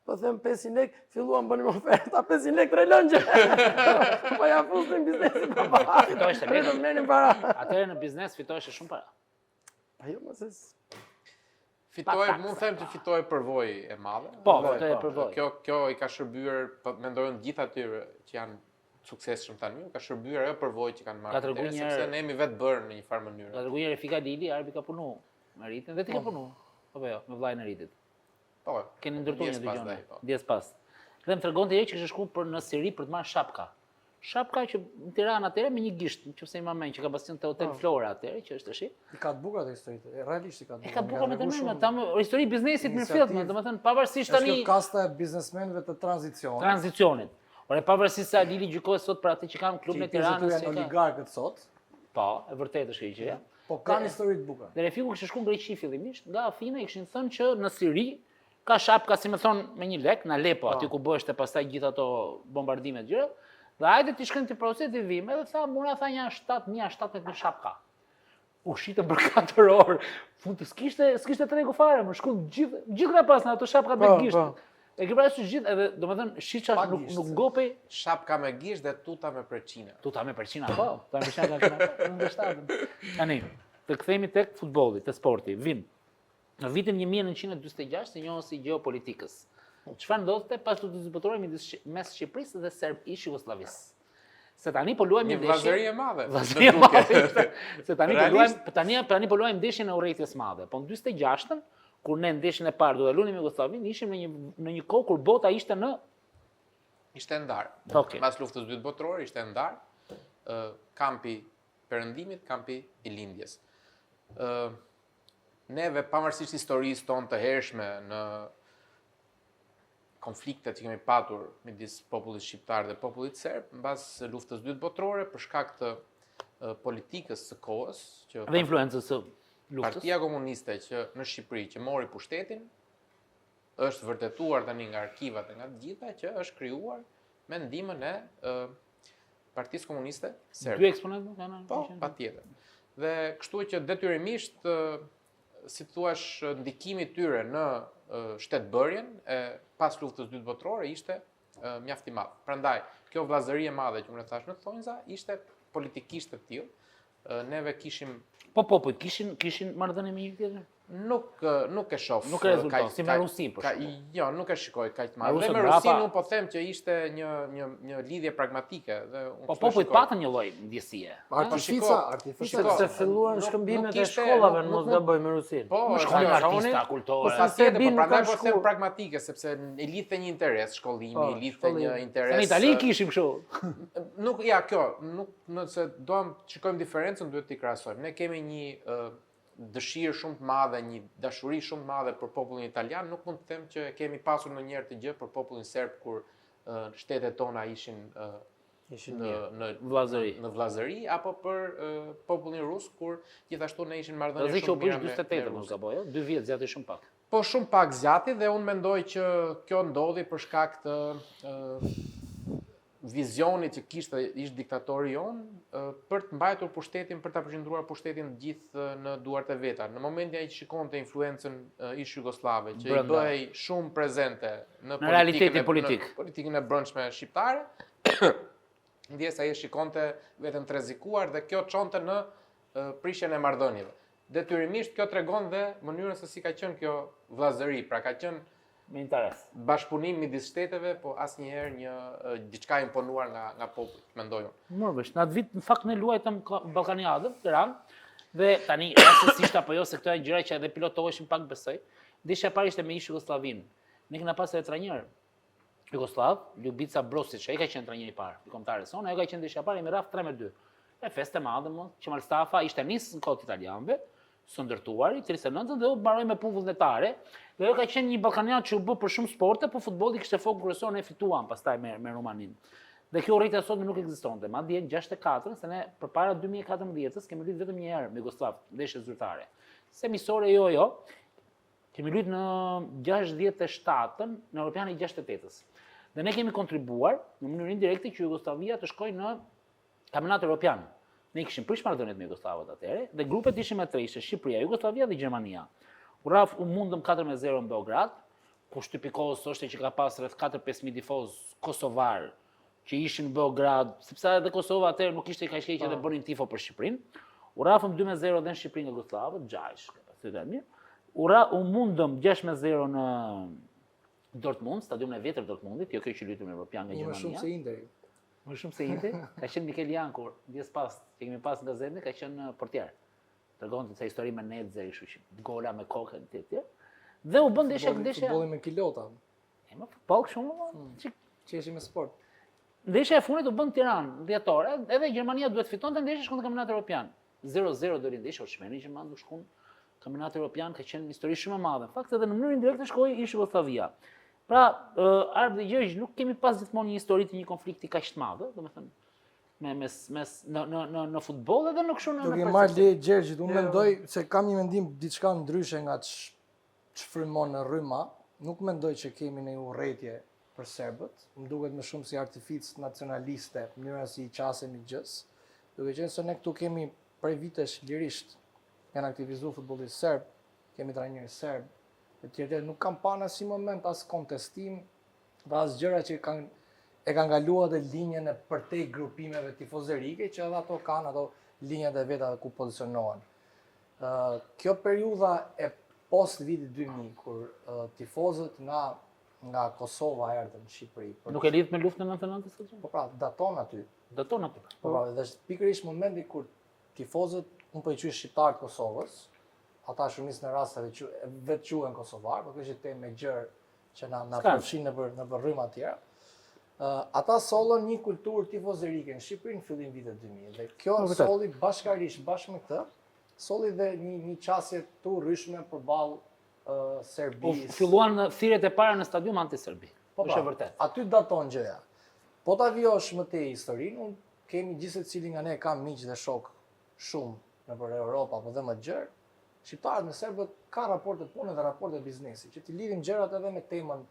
po them 500 lekë, filluam bënim oferta 500 lekë 3 lëngje. Po ja fusnim biznesin baba. Fitoheshte lekë. Vetëm merrnim para. Atëherë në biznes fitoheshe shumë para. Po jo, mos e Fitoi, mund them që fitoi përvojë e madhe. Po, Po, këtë e po. përvoj. Kjo i ka shërbyer, po mendojnë gjithë atyre që janë suksesshëm tani, ka shërbyer ajo përvojë që kanë marrë. Ka treguar atëherë, një herë- sepse ne jemi vetë bërë në një farë mënyrë. Ka treguar Refika Lili, Arbi ka punu me Ritin dhe ti ka punu. Po jo, me vllajën e Ritit. Po. Keni ndërtuar një Dies pas dëgjone. dai, po. Dies pas. Dhe më tregonte ai që kishte shkuar për në Siri për të marrë shapka. Shapka që në Tiranë atëherë me një gisht, nëse ima mend që ka bastion te Hotel Flora atëherë, që është tash. I ka të bukur atë historitë, realisht i ka të bukur. E ka bukur me të Nga mërme, shumë tam histori biznesit në iniciativë. fillim, domethënë pavarësisht Është tani kjo kasta e biznesmenëve të tranzicionit. tranzicionit. Ore pavarësisht se Alili gjykohet sot për atë që kanë klubin e Tiranës, janë oligarkët sot, po, e vërtetë është kjo gjë. po kanë histori të bukura. Dhe Refiku kishte shkuar në Greqi fillimisht, nga Afina i kishin thënë që në Siri ka shapka, si më thon, me 1 lek në Alepo, aty ku bëheshte pastaj gjithë ato bombardimet gjëra. Dhe hajde ti shkën ti proces ti vim, edhe tha, mura tha një 7.000 shapka. U shitën për 4 orë. Fund të s'kishte tregu fare, më shkon gjithë na pas në ato shapkat me Po, gisht. po. E ke parasysh gjithë, edhe domethënë shiça Pa nuk gisht, nuk se. ngopej. Shapka me gisht dhe tuta me preçina. Tuta me përqina, po. Tuta me përqina ka në shtatën. Tani, të kthehemi tek futbolli, te sporti. Vim. Në vitin 1946 si njohës si geopolitikës. Çfarë ndodhte pas luftës botërore mes Shqipërisë dhe Ish Jugosllavisë? Se tani po luajmë Një ndeshje. vllazëri e madhe. Vllazëri e në duke. madhe. Se tani po Realisht? luajmë tani po luajmë ndeshjen e urrëties madhe. Po në 46-ën, kur ne ndeshjen e parë do ta luajmë me Jugosllavin, ishim në një kohë kur bota ishte në Ishte ndar. Okej. Pas luftës dytë botërore ishte ndar. Kampi perëndimit, kampi i lindjes. Neve pavarësisht historisë tonë të hershme në konfliktet që kemi patur midis popullit shqiptar dhe popullit serb, mbas luftës dytë botërore për shkak të politikës së kohës, që dhe influencës së luftës. Partia Komuniste që në Shqipëri që mori pushtetin, është vërtetuar tani nga arkivat e nga të gjitha që është krijuar me ndihmën e Partisë Komuniste Serbe. Dy eksponentë kanë. Po, patjetër. Dhe kështu që detyrimisht si thuash ndikimi i tyre në shtetbërjen e pas luftës dytë botërore ishte mjaft i madh. Prandaj, kjo vllazëri e madhe që unë thash në thonjza ishte politikisht e tillë. Neve kishim Po, kishin marrëdhënie me një tjetrin? Nuk e shoh. Nuk e rezulton, si me Rusin, për shembull. Jo, nuk e shikoj kaq të Me madh. Dhe Rusën me brapa- Rusin unë po them që ishte një lidhje pragmatike dhe unë Po kështu e popujt shikoj. patën një lloj ndjesie. Artifica, shiko, Se filluan nuk shkëmbimet e ishte- shkollave në nuk- mos nuk- gaboj me Rusin. Po, Më shkojnë është ajo. artista Po kultore. sa tjetër, Serbi po nuk prandaj kanë po them shku. pragmatike sepse i lidhte një interes shkollimi, Po, i lidhte shkollimi. një Se interes. në Itali kishim kështu. Nuk, ja, kjo, nuk, nëse doam të shikojmë diferencën, duhet t'i krahasojmë. Ne kemi një dëshirë shumë të madhe, një dashuri shumë të madhe për popullin italian, nuk mund të them që kemi pasur ndonjëherë të gjë për popullin serb kur shtetet tona ishin në Vllazëri. në vllazëri apo për popullin rus kur gjithashtu ne ishin marrëdhënie Rëzi që u shumë mira bësh me 48 mos Rusën. gaboj, 2 vjet zjati shumë pak. Po shumë pak zjati dhe unë mendoj që kjo ndodhi për shkak të vizionit që kishte ish diktatori jon për të mbajtur pushtetin, për ta përqendruar pushtetin të gjithë në duart e veta. Në momentin ai që shikonte influencën ish jugoslave, që i Brenda. bëhej shumë prezente në realitetin politik. në politikën e brendshme shqiptare, ndjes ai e shikonte veten të rrezikuar dhe kjo çonte në prishjen e marrëdhënieve. Detyrimisht kjo tregon dhe mënyrën se si ka qenë kjo vllazëri, pra ka qenë Me interes. bashkëpunim midis shteteve, po asnjëherë një diçka imponuar nga populli, mendoj unë. Morvesh, në atë vit në fakt ne luajtëm Ballkaniadën, Tiranë, dhe tani rastësisht apo jo se këto janë gjëra që edhe pilotoheshin pak besoj. Disha e parë ishte me ish Jugosllavin. Ne kena pasur edhe trajner Jugoslav, Ljubica Brosic, ai ka qenë trajneri i parë i kombëtarës sonë, ajo ka qenë disha e parë i rraf 3-2. E festë e madhe më, që Malstafa ishte nisë në kohët italianëve, së ndërtuari, 39 dhe u mbaroi me punë vullnetare. Dhe ajo ka qenë një ballkaniat që u bë për shumë sporte, po futbolli kishte fokus kryesor, ne fituam pastaj me Rumaninë. Dhe kjo rritje sot nuk ekzistonte. Madje në 64, se ne përpara 2014-s kemi luajtur vetëm një herë me Jugosllav, ndeshje zyrtare. Se misore jo. Kemi luajtur në 67-ën në Europianin 68-s. Dhe ne kemi kontribuar në mënyrë indirekte që Jugoslavia të shkojë në kampionat europian. Ne kishim prish marrëdhëniet me Jugosllavët atëherë dhe grupet ishin me tre, ishte Shqipëria, Jugoslavia dhe Gjermania. U mundëm 4-0 në Beograd, ku shtypikohës është që ka pas rreth 4-5.000 tifoz kosovar që ishin në Beograd, sepse edhe Kosova atëherë nuk ishte kaq keq dhe bënin tifo për Shqipërinë. U rafëm 2-0 dhe në Shqipëri nga Jugoslavët, gjajsh, kapacitetet mirë. U mundëm 6-0 në Dortmund, stadiumin e vjetër Dortmundit, kjo që luajtur në Europian nga Më Gjermania. shumë se Interi. Më shumë se Inter, ka qenë Mikel Jankur, ndjes pas, që kemi pas në gazetë, ka qenë portier. Tregonte se histori me Nedze, kështu që gola me kokën etj. Dhe u bën ndeshja. Futbolli me kilota. Më futboll shumë, Qeshi me sport. ndeshja e fundit u bën në Tiranë, dhjetore, edhe Gjermania duhet fitonte ndeshjen shkon në kampionat evropian. 0-0 deri ndeshja, Oshmeni që mandu shkon në kampionat evropian, ka qenë histori shumë e madhe. Në fakt edhe në mënyrë indirekte shkoi ish Jugoslavia. Pra, ardhi gjë që nuk kemi pas gjithmonë një histori të një konflikti kaq të madh, domethënë në futboll edhe në kështu në Duke marrë leje Gjergjit, unë mendoj se kam një mendim diçka ndryshe nga ç'frymon në rryma. Nuk mendoj që kemi një urrëtie për serbët. Më duket më shumë si artific nacionaliste, mënyra si i qasemi gjës. Duke qenë se ne këtu kemi prej vitesh lirisht janë aktivizuar futbollistë serb, kemi trajnerë serb, e tjerë nuk kam pa në si moment as kontestim dhe as gjëra që e kanë kaluar dhe linjën e përtej grupimeve tifozerike që edhe ato kanë ato linjat e veta ku pozicionohen. Kjo periudha e post vitit 2000 kur tifozët nga Kosova erdhën në Shqipëri. Nuk e lidh me luftën e 99-s? Po pra, daton aty. Daton aty. Po pra, dhe është pikërisht momenti kur tifozët, unë po i quaj shqiptarët Kosovës, ata shumicën e rasteve vetë quhen kosovar, por kjo është temë me gjërë që na përfshin në për rryma të tjera. Ata sollën një kulturë tifozerike në Shqipëri në fillim vitet 2000 dhe kjo solli bashkërisht bashkë me këtë, solli dhe një qasje të urryshme përballë Serbisë. Filluan thirrjet e para në stadium anti-serbi. Po është e vërtetë. Aty daton gjëja. Po ta vjosh më tej historinë, unë kemi gjithë secili nga ne kam miq dhe shok shumë nëpër Europë apo dhe më gjerë. Shqiptarët me serbët ka raporte pune dhe raporte biznesi, që ti lidhim gjërat edhe me temën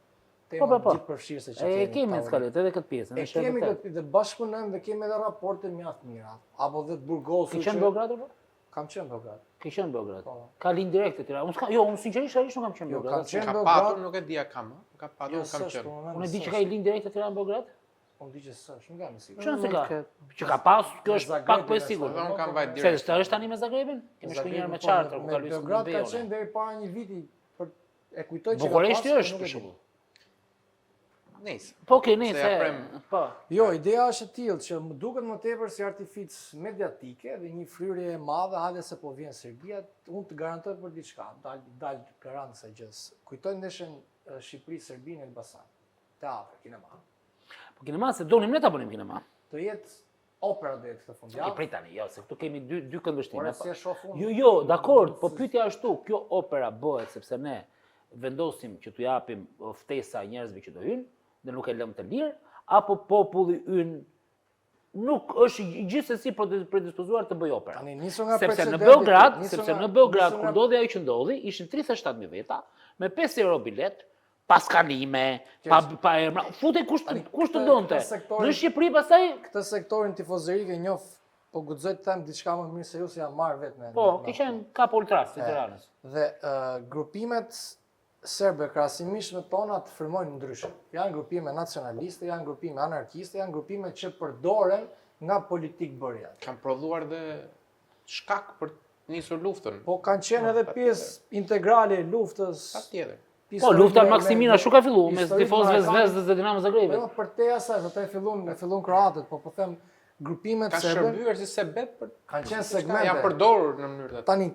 gjithë përfshirëse që kemi. E kemi në skalet, edhe këtë pjesën. E kemi këtë dhe bashkëpunojmë dhe kemi edhe raporte mjaft mira. Apo dhe të Burgosu. Ke qenë në Beograd apo? Kam qenë në Beograd. Ke qenë në Beograd. Ka linjë direkte tira. Unë sinqerisht nuk kam qenë në Beograd. Kam qenë në Ka Beograd. patur, nuk e dia kam. Ka patur, kam qenë. Unë e di që ka linjë direkte tira në Beograd? Po më di që s'është, nuk jam i sigurt. Çon se ka? Që ka pas, kjo është pak po e sigurt. Unë kam vajt Se direkt. është tani me Zagrebin? Kemi shkuar një herë me charter ku ka luajtur Beograd ka Beograd. qenë deri para një viti për e kujtoj që Bukureshti është për shembull. Nice. Po ke ne Se se. ja prem. Po. Jo, ideja është e tillë që më duket më tepër si artific mediatike dhe një fryrje e madhe, hajde se po vjen Serbia, unë të garantoj për diçka, dal garant se gjës. Kujtoj ndeshën Shqipëri-Serbi në Elbasan. Teatr, kinema. Po kinema se donim ne ta bënim kinema. Të jetë opera do jetë këtë E fundjavë. prit tani, jo, se këtu kemi dy këndvështrime. Por si e shoh unë. Jo, dakord, po pyetja është tu, kjo opera bëhet sepse ne vendosim që t'u japim ftesa njerëzve që do hyjnë dhe nuk e lëmë të lirë, apo populli ynë nuk është gjithsesi predispozuar të bëjë opera. Tani nisu nga Sepse në precedenti, Beograd, nisu sepse nga- në Beograd nisu kur nga- ndodhi ajo që ndodhi, ishin 37.000 veta me 5 euro bilet, pas kalime, pa emra, futej kush të donte. këtë sektorin- Në Shqipëri pastaj Këtë sektorin tifozërik e njoh, po guxoj të them diçka më mirë se ju se jam marrë vetë me. po, me- ke qenë kap ultras të Tiranës. Dhe grupimet serbe krahasimisht me tonat frymojnë ndryshe. Janë grupime nacionaliste, janë grupime anarkiste, janë grupime që përdoren nga politik bërja. Kam prodhuar dhe shkak për të nisur luftën. Po kanë qenë edhe pjesë integrale e luftës. Patjetër. Po, lufta Maksimina shumë ka filluar me tifozëve Zvezdës dhe Dinamo Zagrebi. Po për te asaj, ato e fillon kroatët, po them grupimet Ka serbe shërbyer si sebeb për kanë qenë janë segmente. përdorur në mënyrë të Tani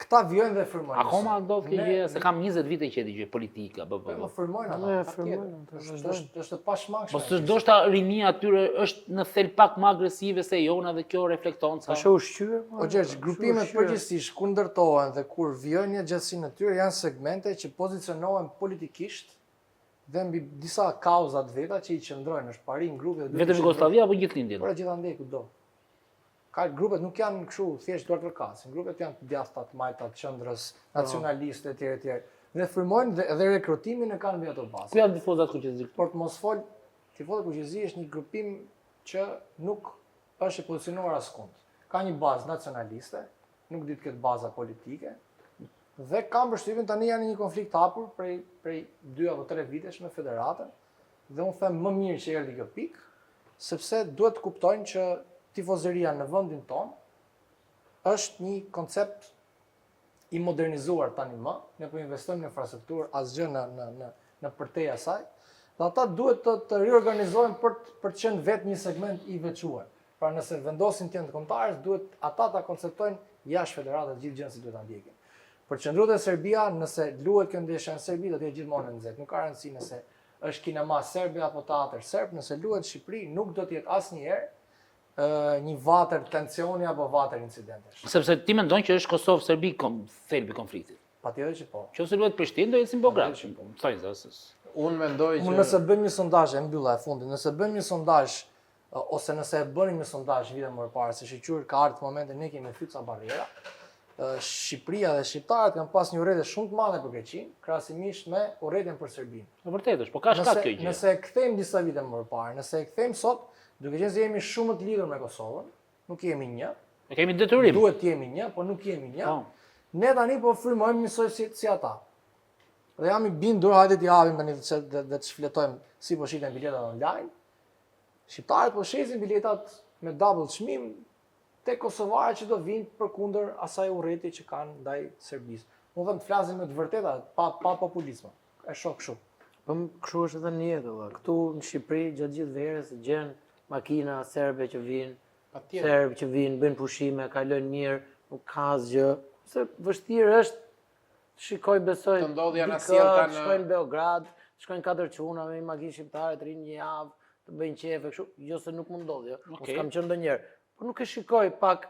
këta vjojnë dhe frymojnë. Akoma ndodh kjo Ne- gjë, se kam 20 vite që e dëgjoj politika, Po frymojnë ata. Ne patjetër. frymojnë, të Është e pashmangshme. Po s'është ndoshta rinia atyre është në thel pak më agresive se jona dhe kjo reflekton sa. Është ushqyer. O Gjergj, grupimet përgjithsisht kur ndërtohen dhe kur vijojnë një gjatësinë e tyre janë segmente që pozicionohen politikisht dhe mbi disa kauza të veta që i qëndrojnë, është parim grupe dhe Vetëm Jugosllavia apo gjithlindjen? Por gjithandej kudo. Ka grupet nuk janë kështu thjesht duart përkasin, grupet janë të djathta, të majta, të qendrës, nacionaliste etj etj. Dhe frymojnë dhe rekrutimin e kanë mbi ato bazë. Ku janë tifozat kuqezi? Por të mos fol, Tifozët Kuqezi është një grupim që nuk është i pozicionuar askund. Ka një bazë nacionaliste, nuk di të ketë baza politike, dhe kam përshtypjen tani janë në një konflikt hapur prej 2 apo 3 vitesh me federatën, dhe unë them më mirë që erdhi kjo pikë, sepse duhet të kuptojnë që tifozëria në vendin tonë është një koncept i modernizuar tani më, ne po investojmë në infrastrukturë, asgjë në përtej asaj, dhe ata duhet të riorganizohen për të qenë vetë një segment i veçuar. Pra nëse vendosin të jenë të kombëtarës, duhet ata ta konceptojnë jashtë federatës gjithë gjën si duhet ta ndjekin. Për qëndruar te Serbia, nëse luhet kjo ndeshje në Serbi, do të jetë gjithmonë në nxehtë. Nuk ka rëndësi nëse është kinema serbe apo teatr serb, nëse luhet në Shqipëri, nuk do të jetë asnjëherë një vatër tensioni apo vatër incidentesh. Sepse ti mendon që është Kosovë-Serbi thelbi konfliktit. Patjetër që po. Nëse luhet Prishtinë do jetë si Beograd. Thojnë se Unë mendoj që Nëse bëjmë një sondazh, e mbylla e fundit, nëse bëjmë një sondazh ose nëse e bënim një sondazh vite më parë, se shiqur ka ardhur momenti ne kemi fyt sa barriera. Shqipëria dhe shqiptarët kanë pas një urrëtie shumë të madhe për Greqinë, krahasimisht me urrëtien për Serbinë. në vërtetë është, po ka shkak kjo gjë. Nëse e kthejmë disa vite më parë, nëse e kthejmë sot, duke qenë se jemi shumë të lidhur me Kosovën, nuk jemi një, Ne kemi detyrim. duhet të jemi një, po nuk jemi një. Po. Ne tani po frymojmë njësoj si ata. Dhe jam i bindur, hajde t'i japim tani dhe të shfletojmë si po shiten biletat online. Shqiptarët po shesin biletat me double çmim te kosovarët që do vinë përkundër asaj urrëtie që kanë ndaj Serbisë. Unë them të flasim me të vërteta, pa populizëm. E shoh kështu. Po kështu është edhe në jetë, valla. Këtu në Shqipëri gjatë gjithë verës gjen makina serbe që vinë, patjetër. serbë që vinë, bëjnë pushime, kalojnë mirë, nuk ka asgjë. Se vështirë është shikoj besoj. Të ndodh janë dikë, asjell kanë- shkojnë në Beograd, shkojnë 4 çuna me një makinë shqiptare të rinë një javë, të bëjnë qefe kështu, jo se nuk mund ndodh, jo. Unë Okej. s'kam qenë ndonjëherë. Po nuk e shikoj pak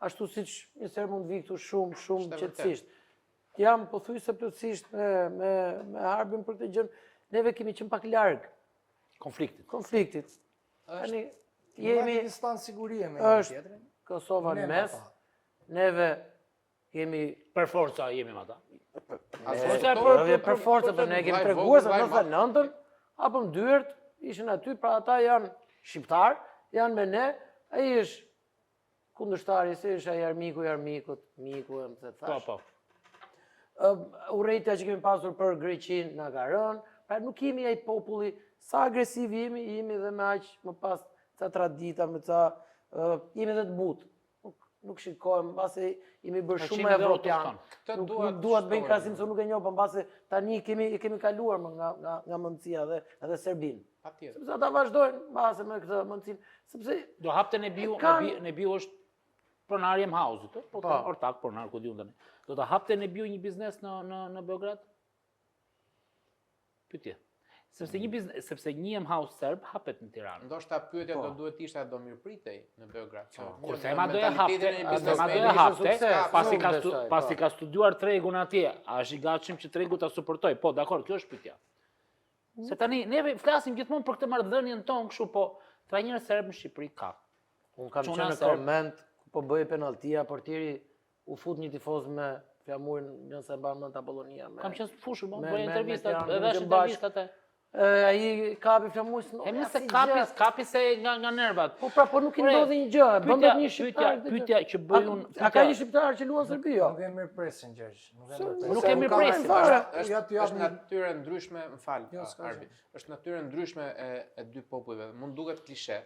ashtu siç një serb mund vi këtu shumë Është e qetësisht. Jam pothuajse plotësisht me harbin për këtë gjë. Neve kemi qenë pak larg konfliktit. Tani Jemi jemi distancë sigurie me është- një tjetrin. Kosova Ne në me mes, ata. neve kemi Për forca jemi me ata. për forca, po ne kemi treguar se në 99-ën apo në dyert ishin aty, pra ata janë shqiptar, janë me ne, ai është kundërshtari, se është ai armiku i armikut, miku më të Po, thash. po. Urrëtia që kemi pasur për Greqinë na ka rënë, Pra nuk jemi ai populli, sa agresiv jemi dhe me aq më pas ca tradita, me ca jemi edhe të butë. Nuk shikojmë, mbase jemi bërë shumë më evropian. Nuk duat bëjnë krahasim se nuk e njoh, por mbase tani kemi kaluar nga mendësia edhe Serbin. Patjetër. Sepse ata vazhdojnë mbase me këtë mendësinë, sepse do hapte Nebiu është pronari i House-it, po ortak pronar ku diun tani. Do ta hapte Nebiu një biznes në Beograd? Pyetje. Sepse një house serb hapet në Tiranë. Ndoshta pyetja do duhet ishte do mirëpritej në Beograd. Kurse ema do e hapte, pasi ka studiuar tregun atje, a është i gatshëm që tregu ta suportoj? Po, dakor, kjo është pyetja. Se tani neve flasim gjithmonë për këtë marrëdhënien tonë kështu, po trajner serb në Shqipëri ka. Unë kam qenë në koment ku po bëj penaltia, portieri u fut një tifoz me flamurin nëse e mban mend Apollonia. Kam qenë fushur, bëj intervistat, edhe është intervistat e. Ai kapi flamurin. E mëse kapi se nga nervat. Po nuk i ndodhi një gjë, bën një shqiptar. Pyetja që bëj unë. A ka një shqiptar që luan Serbi jo? Nuk e mirëpresin Gjergj. Nuk e mirëpresin. Është natyrë ndryshme, Arbi. Është natyrë ndryshme e dy popujve. Mund duket klishe,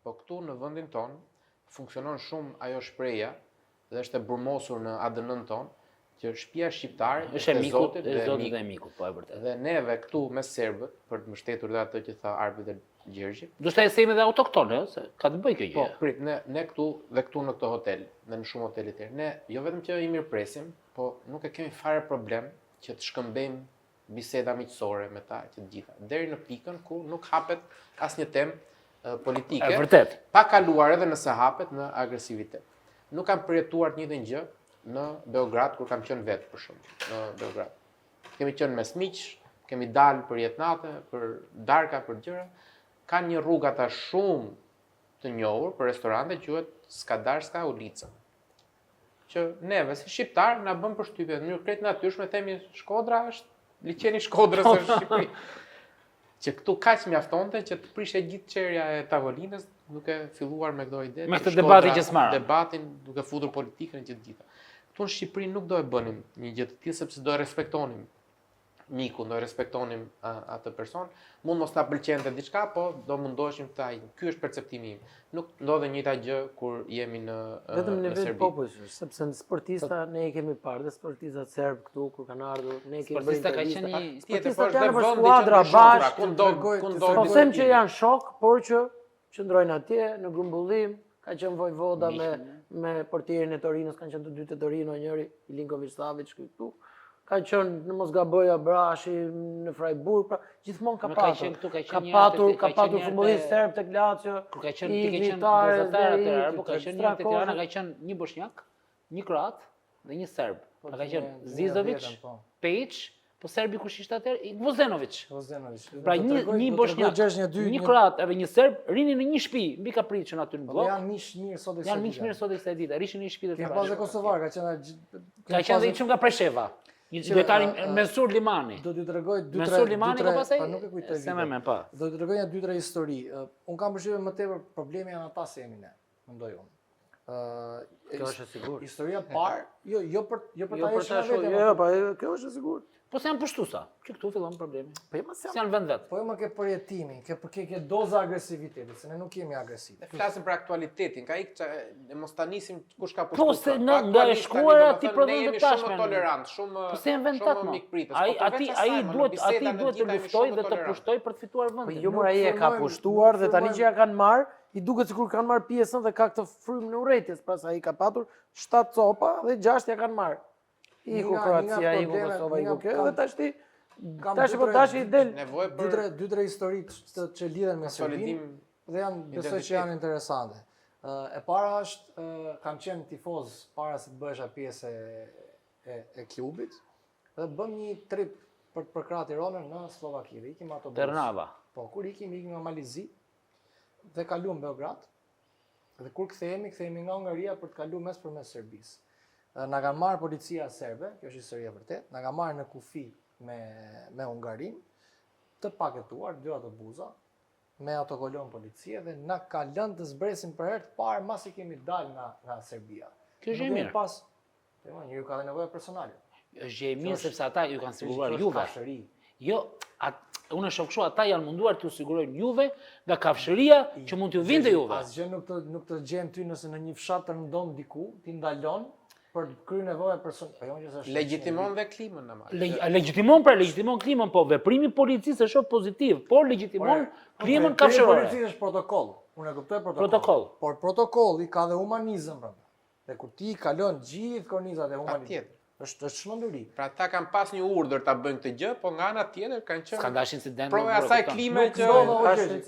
po këtu në vendin ton funksionon shumë ajo shprehja dhe është e burmosur në ADN-n ton, që shtëpia shqiptare është e Zotit dhe e mikut, po e vërtet. Dhe neve këtu me serbët, për të mbështetur dhe atë që tha Arbi dhe Gjergji. Do të themi edhe autoktonë, se ka të bëjë kjo gjë. Po, prit, ne këtu dhe këtu në këtë hotel, dhe në shumë hotele të tjerë, ne jo vetëm që i mirëpresim, po nuk e kemi fare problem që të shkëmbejmë biseda miqësore me ta që të gjitha, deri në pikën ku nuk hapet asnjë temë politike. E vërtet. Pa kaluar edhe nëse hapet në agresivitet. Nuk kam përjetuar të njëjtën gjë në Beograd, kur kam qenë vetë për shumë, në Beograd. Kemi qenë mes miq, kemi dalë për jetnate, për darka, për gjëra. Ka një rrugë ata shumë të njohur për restorante, quhet Skadarska ulica. Që neve, si shqiptar, na bën përshtypje, në mënyrë krejt natyrshme themi Shkodra është liçeni Shkodrës është Shqipëri. Që këtu kaq mjaftonte që të prishte gjithë çerja e tavolinës, duke filluar me këto ide. Me këtë debati që s'marrën. Debatin, duke futur politikën e gjithë gjitha. Këtu në Shqipëri nuk do e bënim një gjë të tillë sepse do e respektonim mikun, do e respektonim atë person. Mund mos na pëlqente diçka, po do mundoheshim ta. Ky është perceptimi im. Nuk ndodhe njëjta gjë kur jemi në vetëm në vetë popullit, sepse në sportista ne i kemi parë, dhe sportistat serb këtu kur kanë ardhur, ne kemi bërë sportista ka qenë një sportistat janë për skuadra bashkë, po them që janë shok, por që qëndrojnë atje në grumbullim. Ka qenë Vojvoda me portierin e Torinos, kanë qenë të dy të Torino, njëri Ilinković Savić këtu. Ka qenë në Mosgaboja Brashi, në Freiburg, pra gjithmonë ka patur. Ka patur futbollist serb tek Lazio. Kur ka qenë ti ke qenë gazetar atëherë, po ka qenë një te Tirana, ka qenë një bosnjak, një kroat dhe një serb. Ka qenë Zizović, Pejić, po serbi kush ishte atëherë? Vozenović. Pra një bosnjak, një kroat edhe një serb rinin në një shtëpi, mbi kapritshën aty në blok. Janë miq mirë sot e Janë miq mirë sot e kësaj dite. Rishin në një shtëpi të tyre. Ka pasë kosovar, ka qenë dhe shumë nga Presheva. Një lojtari Mensur Limani. Do t'ju tregoj 2-3 Mensur Limani ka pasaj? Nuk e kujtoj. Se më pa. Do t'ju tregoj një 2-3 histori. Un kam përshtypjen më tepër problemi janë ata se jemi ne, mendoj unë. Kjo është e sigurt. Historia parë, jo për ta hequr vetë. Jo, po kjo është e sigurt. Po se janë pushtuesa, që këtu fillon problemi. Po jo, se janë vend vet. Po jo më ke përjetimin, ke doza agresiviteti, se ne nuk jemi agresiv. Ne flasim për aktualitetin, ka ikë ne mos ta nisim kush ka pushtuar. Po se nga e shkuara ti prodhon të tashme. Shumë tolerant, shumë po se janë vend tat. Ai duhet të luftoj dhe të pushtoj për të fituar vendin. Po jo mora ai e ka pushtuar dhe tani që ja kanë marr, i duket sikur kanë marr pjesën dhe ka këtë frymë në urrëties, pas ai ka patur 7 copa dhe 6 ja kanë marr. Iku Kroacia, iku Kosova, iku kjo, dhe tash i del 2-3 histori që lidhen me Serbinë dhe janë besoj që janë interesante. E para është kam qenë tifoz para se të bëhesha pjesë e klubit dhe bëm një trip për krah Tiranën në Slovaki. Ikim autobus. Trnava. Po, kur ikim nga Malizi dhe kaluam Beograd. Dhe kur kthehemi nga Hungaria për të kaluar mes Serbisë. Na kanë marrë policia serbe, kjo është historia vërtet, na kanë marrë në kufi me Hungarinë, të paketuar, 2 autobusa, me autokolon policie dhe na ka lënë të zbresim për herë të parë masi kemi dalë nga Serbia. Kjo është e mirë. Pas, njeriu ka dhe nevojë personale. Është e mirë sepse ata ju kanë siguruar juve. Jo, Unë e shoh kështu, ata janë munduar t'ju sigurojnë juve nga kafshëria që mund t'ju vinte juve. Asgjë nuk të gjen ty nëse në një fshat të rëndom diku, ti ndalon për të kryer nevoja personale. Po jo që është Legjitimon dhe klimën në malë. Legjitimon klimën, po veprimi i policisë e shoh pozitiv, por legjitimon klimën kafshërore. Policia është protokoll. Unë e kuptoj Protokoll. Por protokolli ka dhe humanizëm brenda. Dhe kur ti kalon gjithë kornizat e humanizmit. Patjetër. Është çmenduri. Pra ta kanë pas një urdhër ta bëjnë këtë gjë, po nga ana tjetër kanë qenë Ka dash incident. provë asaj klime që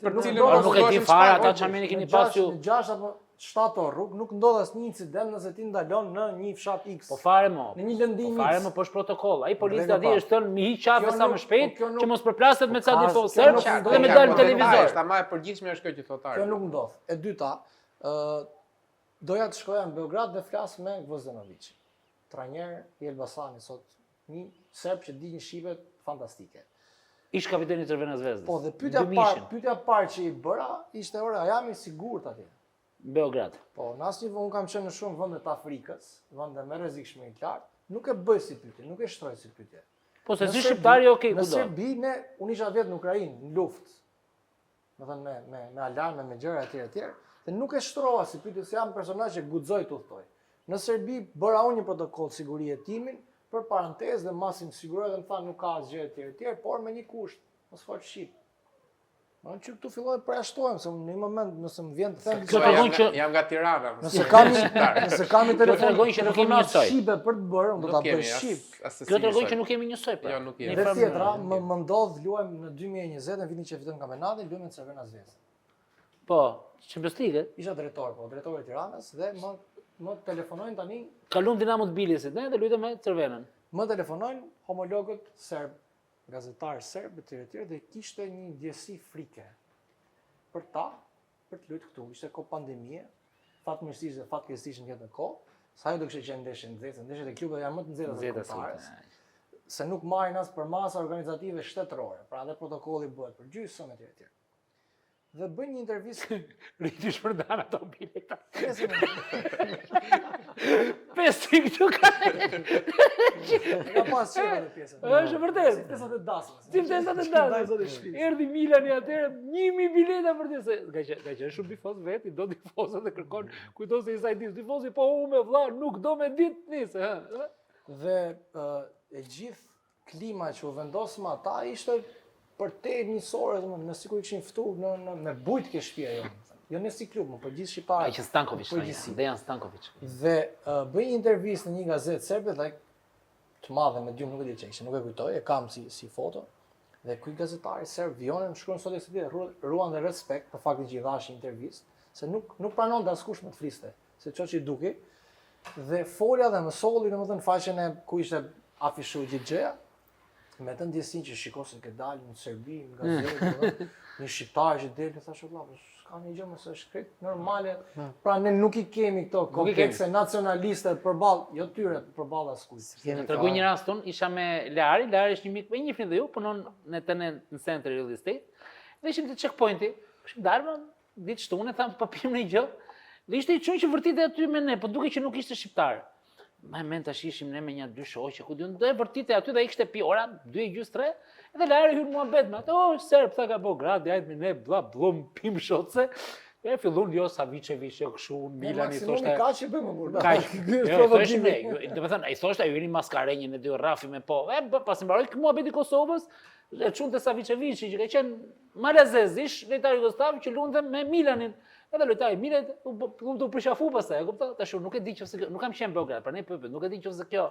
për cilën Por nuk e di fare ata që çameni keni pas ju. 6 apo 7 orë rrugë nuk ndodh asnjë incident nëse ti ndalon në një fshat X. Po fare mo. Në një lëndim Po fare X. mo, po është protokoll. Ai policia Rregull, di është thënë mi hiq qafe Kjo sa nuk- më shpejt po kjo nuk- që mos përplaset me ca ka- difauser kjo nuk dhe me dal në televizor. Është ama e përgjithshme është kjo që thotë Kjo Ardi. nuk ndodh. E dyta, doja të shkoja në Beograd dhe flas me Gvozdenovic. Trajner i Elbasani sot, një serb që di një shqipe fantastike. Ish kapiteni i Crvenas Zvezdës. Po dhe pyetja parë që i bëra ishte ora, a jam i sigurt atje? Beograd. Po, në asnjë unë kam qenë në shumë vende të Afrikës, vende me rrezikshmëri i lartë, nuk e bëj si pyetje, nuk e shtroj si pyetje. Po se Në si Serbi- shqiptari okay Në kudo. Serbi unë isha vetë në Ukrainë, në luftë. Do thënë me alarme, me gjëra etj. Dhe nuk e shtrova si pyetje se jam personazh që guxoj të udhtoj. Në Serbi bëra unë një protokoll sigurie timin, për parantezë dhe masi më siguroi dhe më tha nuk ka asgjë etj, por me një kusht, mos fol shqip. Unë që këtu filloj të përjashtohem, se në një moment nëse më vjen të them Kjo tregon që- jam nga Tirana. Nëse kam një telefon, tregon që nuk kemi njësoj. shqipe për të bërë, unë do ta Nuk bëj kemi shqip. Kjo tregon që nuk kemi njësoj pra. Jo, nuk Një jemi. Dhe farë tjetra, mënyrë. më ndodh luajmë në 2020, në vitin që fitojmë kampionatin, luajmë në Crvena Zvezda. Po, Champions League. Isha drejtori i Tiranës dhe më telefonojnë tani, Kalum Dinamo Tbilisit, ne dhe luajtë me Cervenën. më telefonojnë homologët serb, gazetarë serb etj dhe kishte një ndjesi frike për të luajtur këtu. Ishte kohë pandemie, fatmirësisht dhe fatkeqësisht në këtë kohë, sa ajo do kishte qenë ndeshje nxehtë, ndeshjet e klubeve janë më të nxehta se kombëtares. Se nuk marrin as për masa organizative shtetërore, pra dhe protokolli bëhet për gjysmë etj. Dhe bëjnë një intervistë Rriti shpërndan ato bileta. 5 5 këtu ka. ka pas qenë edhe pjesën. Është vërtet. Si pjesat e dasmës. Si pjesat e dasmës. Erdhi Milani atëherë 1000 bileta për të se ka qenë shumë tifoz vetë, do tifozët dhe kërkon kujto se i sa i dis tifozi, po me vlla nuk do me ditë nisë, ha. Dhe e gjithë klima që u vendos me ata ishte për te njësore, në sikur kishin ftuar me bujt ke shtëpia jonë. Jo në si klub, por gjithë shqiptarët. Ai që Stanković, përgjithësi. Dejan Stanković. Dhe bëj një intervistë në një gazetë serbe dhe të madhe me dy nuk e di çfarë, nuk e kujtoj, e kam si foto. Dhe ky gazetari serb vionë më shkruan sot se ruan dhe respekt për faktin që i dhash një intervistë, se nuk pranon të askush më të fliste, se çfarë i duki. Dhe folja dhe më solli domethënë faqen e ku ishte afishuar gjithë gjëja. Me të ndjesin që shikosin këtë dalë në Serbi, në gazetë, një shqiptar që delë, thashë vëlla, s'ka një gjë më së shkret normale. Pra ne nuk i kemi këto komplekse nacionaliste përballë, jo tyre përballë askujt. Në tregoj një rast unë, isha me Lari është një mik, me njihni dhe ju, punon në tenent në Center Real Estate. Dhe ishim te checkpointi, kishim dalë ditë shtunë, tham po pim një gjë. Dhe ishte i çunë që vërtet aty me ne, po duke që nuk ishte shqiptar. Ma mend tash ishim ne me një dy shoqë, ku diun do e vërtetë aty dhe ai kishte pi ora 2:30, edhe Lari hyn muhabet me ato, serb tha ka Beograd, hajt me ne blla blum pim shotse. E fillon jo Savicevic, jo kështu, Milani thoshte. Ka që bëjmë burr. Kaq. Do të thënë, ai thoshte ai vini maskarenjën e dy Rafi me po. Pas mbaroi muhabeti i Kosovës, e çunte Savicevic që ka qenë Malazezish, lojtari jugosllav që luante me Milanin. Edhe lojtari Milanit u përshafu pastaj, e kupton? Tash nuk e di nëse nuk kam qenë në Beograd, pra ne nuk e di nëse kjo,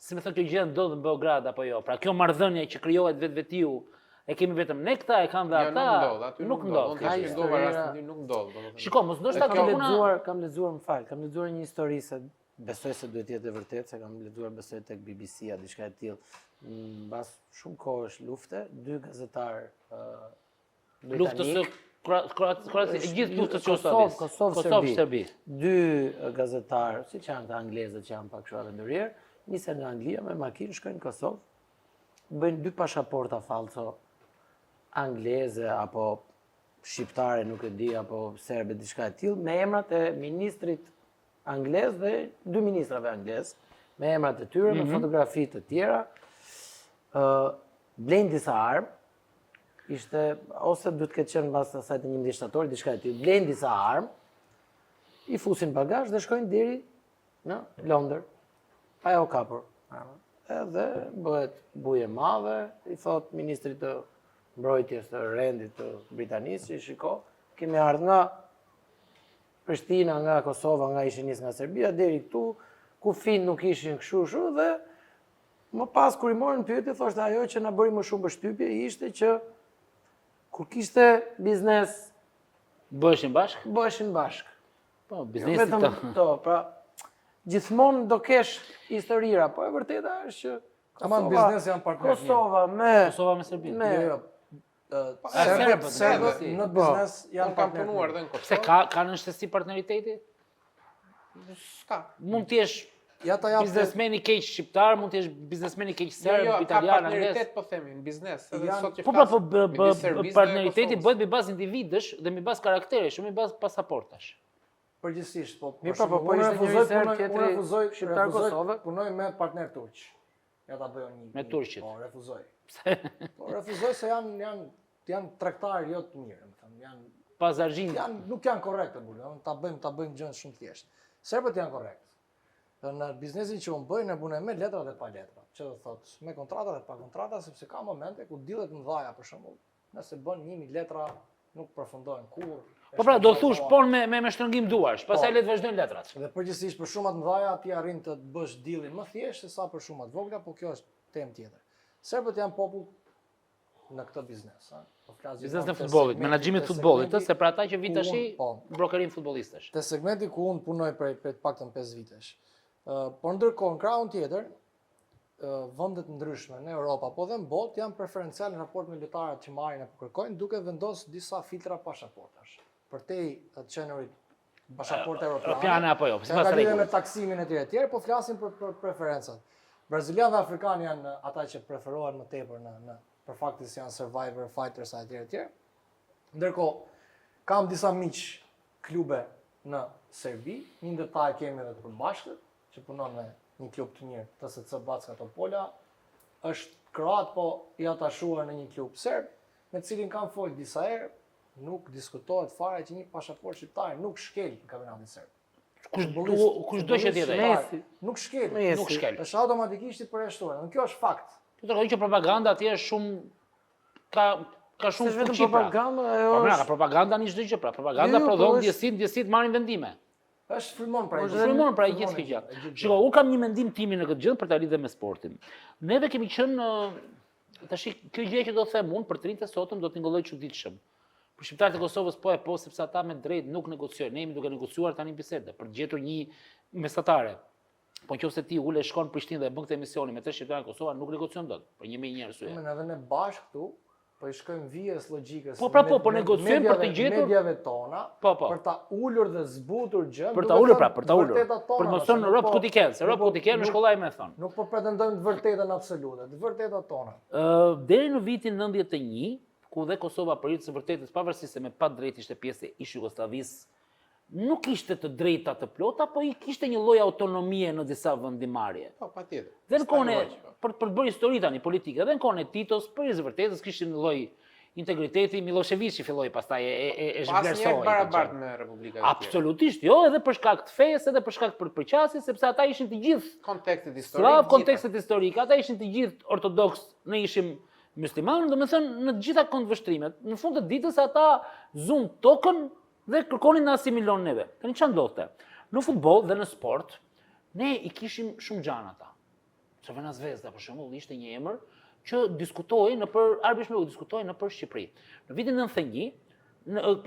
si më thon kjo gjë ndodh në Beograd apo jo. Pra kjo marrëdhënie që krijohet vetvetiu, e kemi vetëm ne këta, e kanë dhe ata. Nuk ndodh, Ka nuk ndodh. Shiko, mos ndoshta kam lexuar një histori se besoj se duhet jetë e vërtetë, se kam lexuar besoj tek BBC-a diçka e tillë. Mbas shumë kohësh lufte, dy gazetar luftës Kroacia, gjithë luftës Kosovë-Serbi. Dy gazetar, siç janë të anglezët që janë pak kështu aventurier, nisen nga Anglia me makinë, shkojnë në Kosovë, bëjnë dy pasaporta falso angleze apo shqiptare, nuk e di, apo serbe, diçka e tillë, me emrat e ministrit anglez dhe dy ministrave anglez, me emrat e tyre, me fotografi të tjera, blejnë disa armë, ishte, ose duhet këtë qenë mbas asaj të 11 shtatorit, diçka e tillë, blejnë disa armë, i fusin bagazh dhe shkojnë deri në Londër. Ajo kapur. Edhe bëhet buje madhe, i thot ministrit të mbrojtjes të rendit të Britanisë, që shiko, kemi ardhur nga Prishtina, nga Kosova, nga ishin nis nga Serbia, deri këtu, ku fin nuk ishin kështu dhe më pas kur i morën pyetje, thoshte ajo që na bëri më shumë përshtypje ishte që kur kishte biznes Bëheshin bashkë? bëheshin bashkë. Po, biznesi Vetëm të... pra gjithmonë do kesh historira, po e vërteta është që Ama në biznes janë partnerë mirë. Kosova me Kosova me Serbinë. me Jo, serbët, serbët si. në biznes janë Unë kam partnerë punuar mirë. dhe në Pse Kosovë. ka nënshtësi partneriteti? Ska. Mund të jesh Ja ta jap biznesmen i keq shqiptar, mund të jesh biznesmen i keq Jo, serb, ka italian, angles. partneritet, po themi, në biznes. Edhe Janë- sot që Po pra, po flasim midis Serbisë dhe partneriteti Kosovës. bëhet mbi bazë individësh dhe mbi bazë karakteresh, shumë mbi bazë pasaportash. përgjithsisht, po. Mirë, për po, shembull, po, unë ishte refuzoj njëri serb, punoj- tjetri unë refuzoj shqiptar refuzoj Kosovë. punoj me partner turq. Ja ta bëjon një. Me turqit. Po, refuzoj. Po, refuzoj se janë tregtarë jo të mirë, domethënë, Pazarxhin. nuk janë korrekte burë, ta bëjmë gjën shumë thjesht. Serbët janë korrekt. Në biznesin që unë bëj, ne punoj me letra dhe pa letra. Që do thotë, me kontrata dhe pa kontrata, sepse ka momente ku dillet mëdhaja për shembull, nëse bën 1000 letra nuk përfundojnë kurrë. Po pra, do thush pon me shtrëngim duarsh, pastaj le të vazhdojnë letrat. Dhe përgjithsisht për shumat mëdhaja ti arrin të bësh dealin më thjesht se sa për shumat vogla, po kjo është temë tjetër. Serbët janë popull në këtë biznes, ha. Po flas Biznes në gjithmonë te futbollit, segmenti- menaxhimit te futbollit, segmenti se për ata që vin ku tash unë- po. brokerim futbollistësh. Te segmenti ku unë punoj prej të paktën 5 vitesh. Por ndërkohë në krahun tjetër, vendet ndryshme në Europë apo dhe në botë janë preferencial në raport me lojtarët që marrin apo kërkojnë, duke vendosur disa filtra pasaportash. Për te të qenurit pasaportë Europiane apo jo, Se sipas ka lidhje me rregullit. taksimin e tjerë, po flasim për preferencat. Brazilianë dhe afrikanë janë ata që preferohen më tepër për faktin se janë survivor fighters e tjerë. Ndërkohë, kam disa miq klube në Serbi, një detaj kemi edhe të përbashkët, që punon me një klub të mirë, TSC Backa Topola, është kroat, po i atashuar në një klub serb, me cilin kam folë disa herë, nuk diskutohet fare që një pasaport shqiptar nuk shkel në kampionatin serb. Kush do që tjetër. Messi. Nuk shkel. Messi. Nuk shkel. Është automatikisht i përjashtuar. Dhe kjo është fakt. Po të që propaganda atje është shumë ka shumë S'është vetëm fuqi pra. propaganda, Po ajo pra, ka është propaganda një çdo gjë pra. Propaganda Jo, po prodhon është- ndjesit marrin vendime. Është frymon pra. Frymon pra i gjithë kjo gjë. Shiko, unë kam një mendim timin në këtë gjë për ta lidhur me sportin. Neve kemi qenë tash kjo gjë që do të them unë për të rinjtë sotëm do t'ingëlloj çuditshëm. Për shqiptarët e Kosovës po sepse ata me drejt nuk negociojnë. Ne jemi duke negociuar tani bisede për të gjetur një mesatare. Po nëse ti ule shkon në Prishtinë dhe bën këtë emisioni me 3 shqiptarë në Kosovë, nuk negocion dot, për një arsye. Në edhe ne bashkë këtu, po i shkojmë vijes logjikës. Po pra po negociojmë për të gjetur mediave tona, Po. për ta ulur dhe zbutur gjën. Për ta ulur pra, për ta ulur. Për të mos thënë rob ku ti ke, se rob ku ti ke në shkollaj më thon. Nuk po pretendojmë të vërtetën absolute, të vërtetat tona. Deri në vitin 91, ku dhe Kosova për së vërtetës, pavarësisht se me pa drejt ishte pjesë e ish Jugosllavisë, nuk ishte të drejta të plota, po i kishte një lloj autonomie në disa vendimarrje. Po, patjetër. Dhe në kohën për të bërë histori tani politike, dhe në kohën e Titos, për së vërtetës kishte një lloj integriteti, Miloševići filloi pastaj e zhvlerësoi. Asnjëherë barabartë me Republikat e tjera. Absolutisht, jo, edhe për shkak të fesë, edhe për shkak të përqasjes, sepse ata ishin të gjithë Kontekstet historik. Slav kontekstet historike, ata ishin të gjithë ortodoks, ne ishim muslimanë, domethënë në të gjitha kontvështrimet. Në fund të ditës ata zun tokën dhe kërkonin na asimilon neve. Tani çfarë ndodhte? Në futboll dhe në sport, ne i kishim shumë gjana ata. Crvena Zvezda për shembull ishte një emër që diskutoi diskutoi në për Shqipëri. Në vitin 91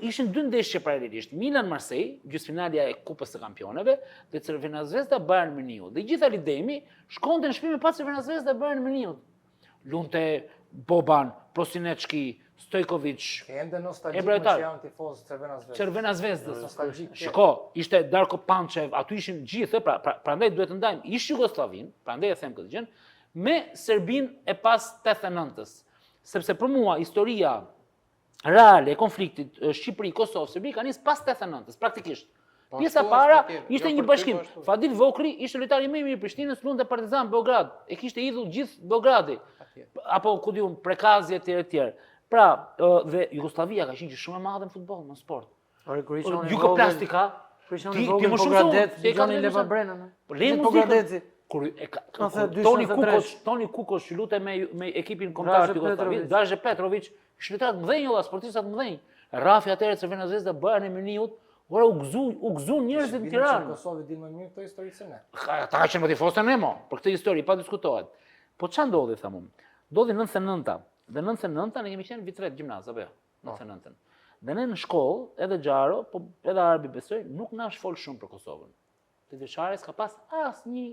ishin dy ndeshje paralelisht, Milan-Marseille, gjysmëfinalja e Kupës së Kampioneve, dhe Crvena Zvezda Bayern Muniu. Dhe gjitha lidemi shkonte në shtëpi me pas Crvena Zvezda Bayern Muniu. Lunte Boban, Prosinečki, Stojković, Ende nostalgjik Ebrejtar. që janë tifozë Crvena Zvezdës. Cervena Zvezdës. Nostalgjik. Shiko, ishte Darko Pančev, aty ishin gjithë, prandaj duhet të ndajmë ish Jugosllavin, prandaj e them këtë gjë, me Serbinë e pas 89-s. Sepse për mua historia reale e konfliktit Shqipëri-Kosovë-Serbi ka nisë pas 89-s, praktikisht. Pjesa para ishte një bashkim. Fadil Vokri ishte lojtari më i mirë i Prishtinës, lundte Partizan Beograd, e kishte idhull gjithë Beogradi. Apo ku diun Prekazje etj etj. Pra, dhe Jugoslavia ka qenë që shumë e madhe në futboll, në sport. Ore kur ishte Jugoplastika, ti më shumë Gradet, se Gjoni Leva Brenën. Le Po Gradeci. Kur Toni Toni Kukoc që lutej me ekipin kombëtar të Jugosllavisë, Draže Petrović, shqiptar të mëdhenj, sportistë të mëdhenj. Rafi atëherë Crvena Zvezda Bayern Muniut, ora u gëzu njerëzit në Tiranë. Kosovë din më mirë këtë histori se ne. Ata që më tifosën ne mo, për këtë histori pa diskutohet. Po ç'a ndodhi thamë? Ndodhi 99-ta. Dhe 99-ta ne kemi qenë vit 3 gjimnaz apo jo? 99-ën. Dhe ne në shkollë, edhe Xharo, po edhe Arbi besoj, nuk na shfol shumë për Kosovën. Te veçares ka pas asnjë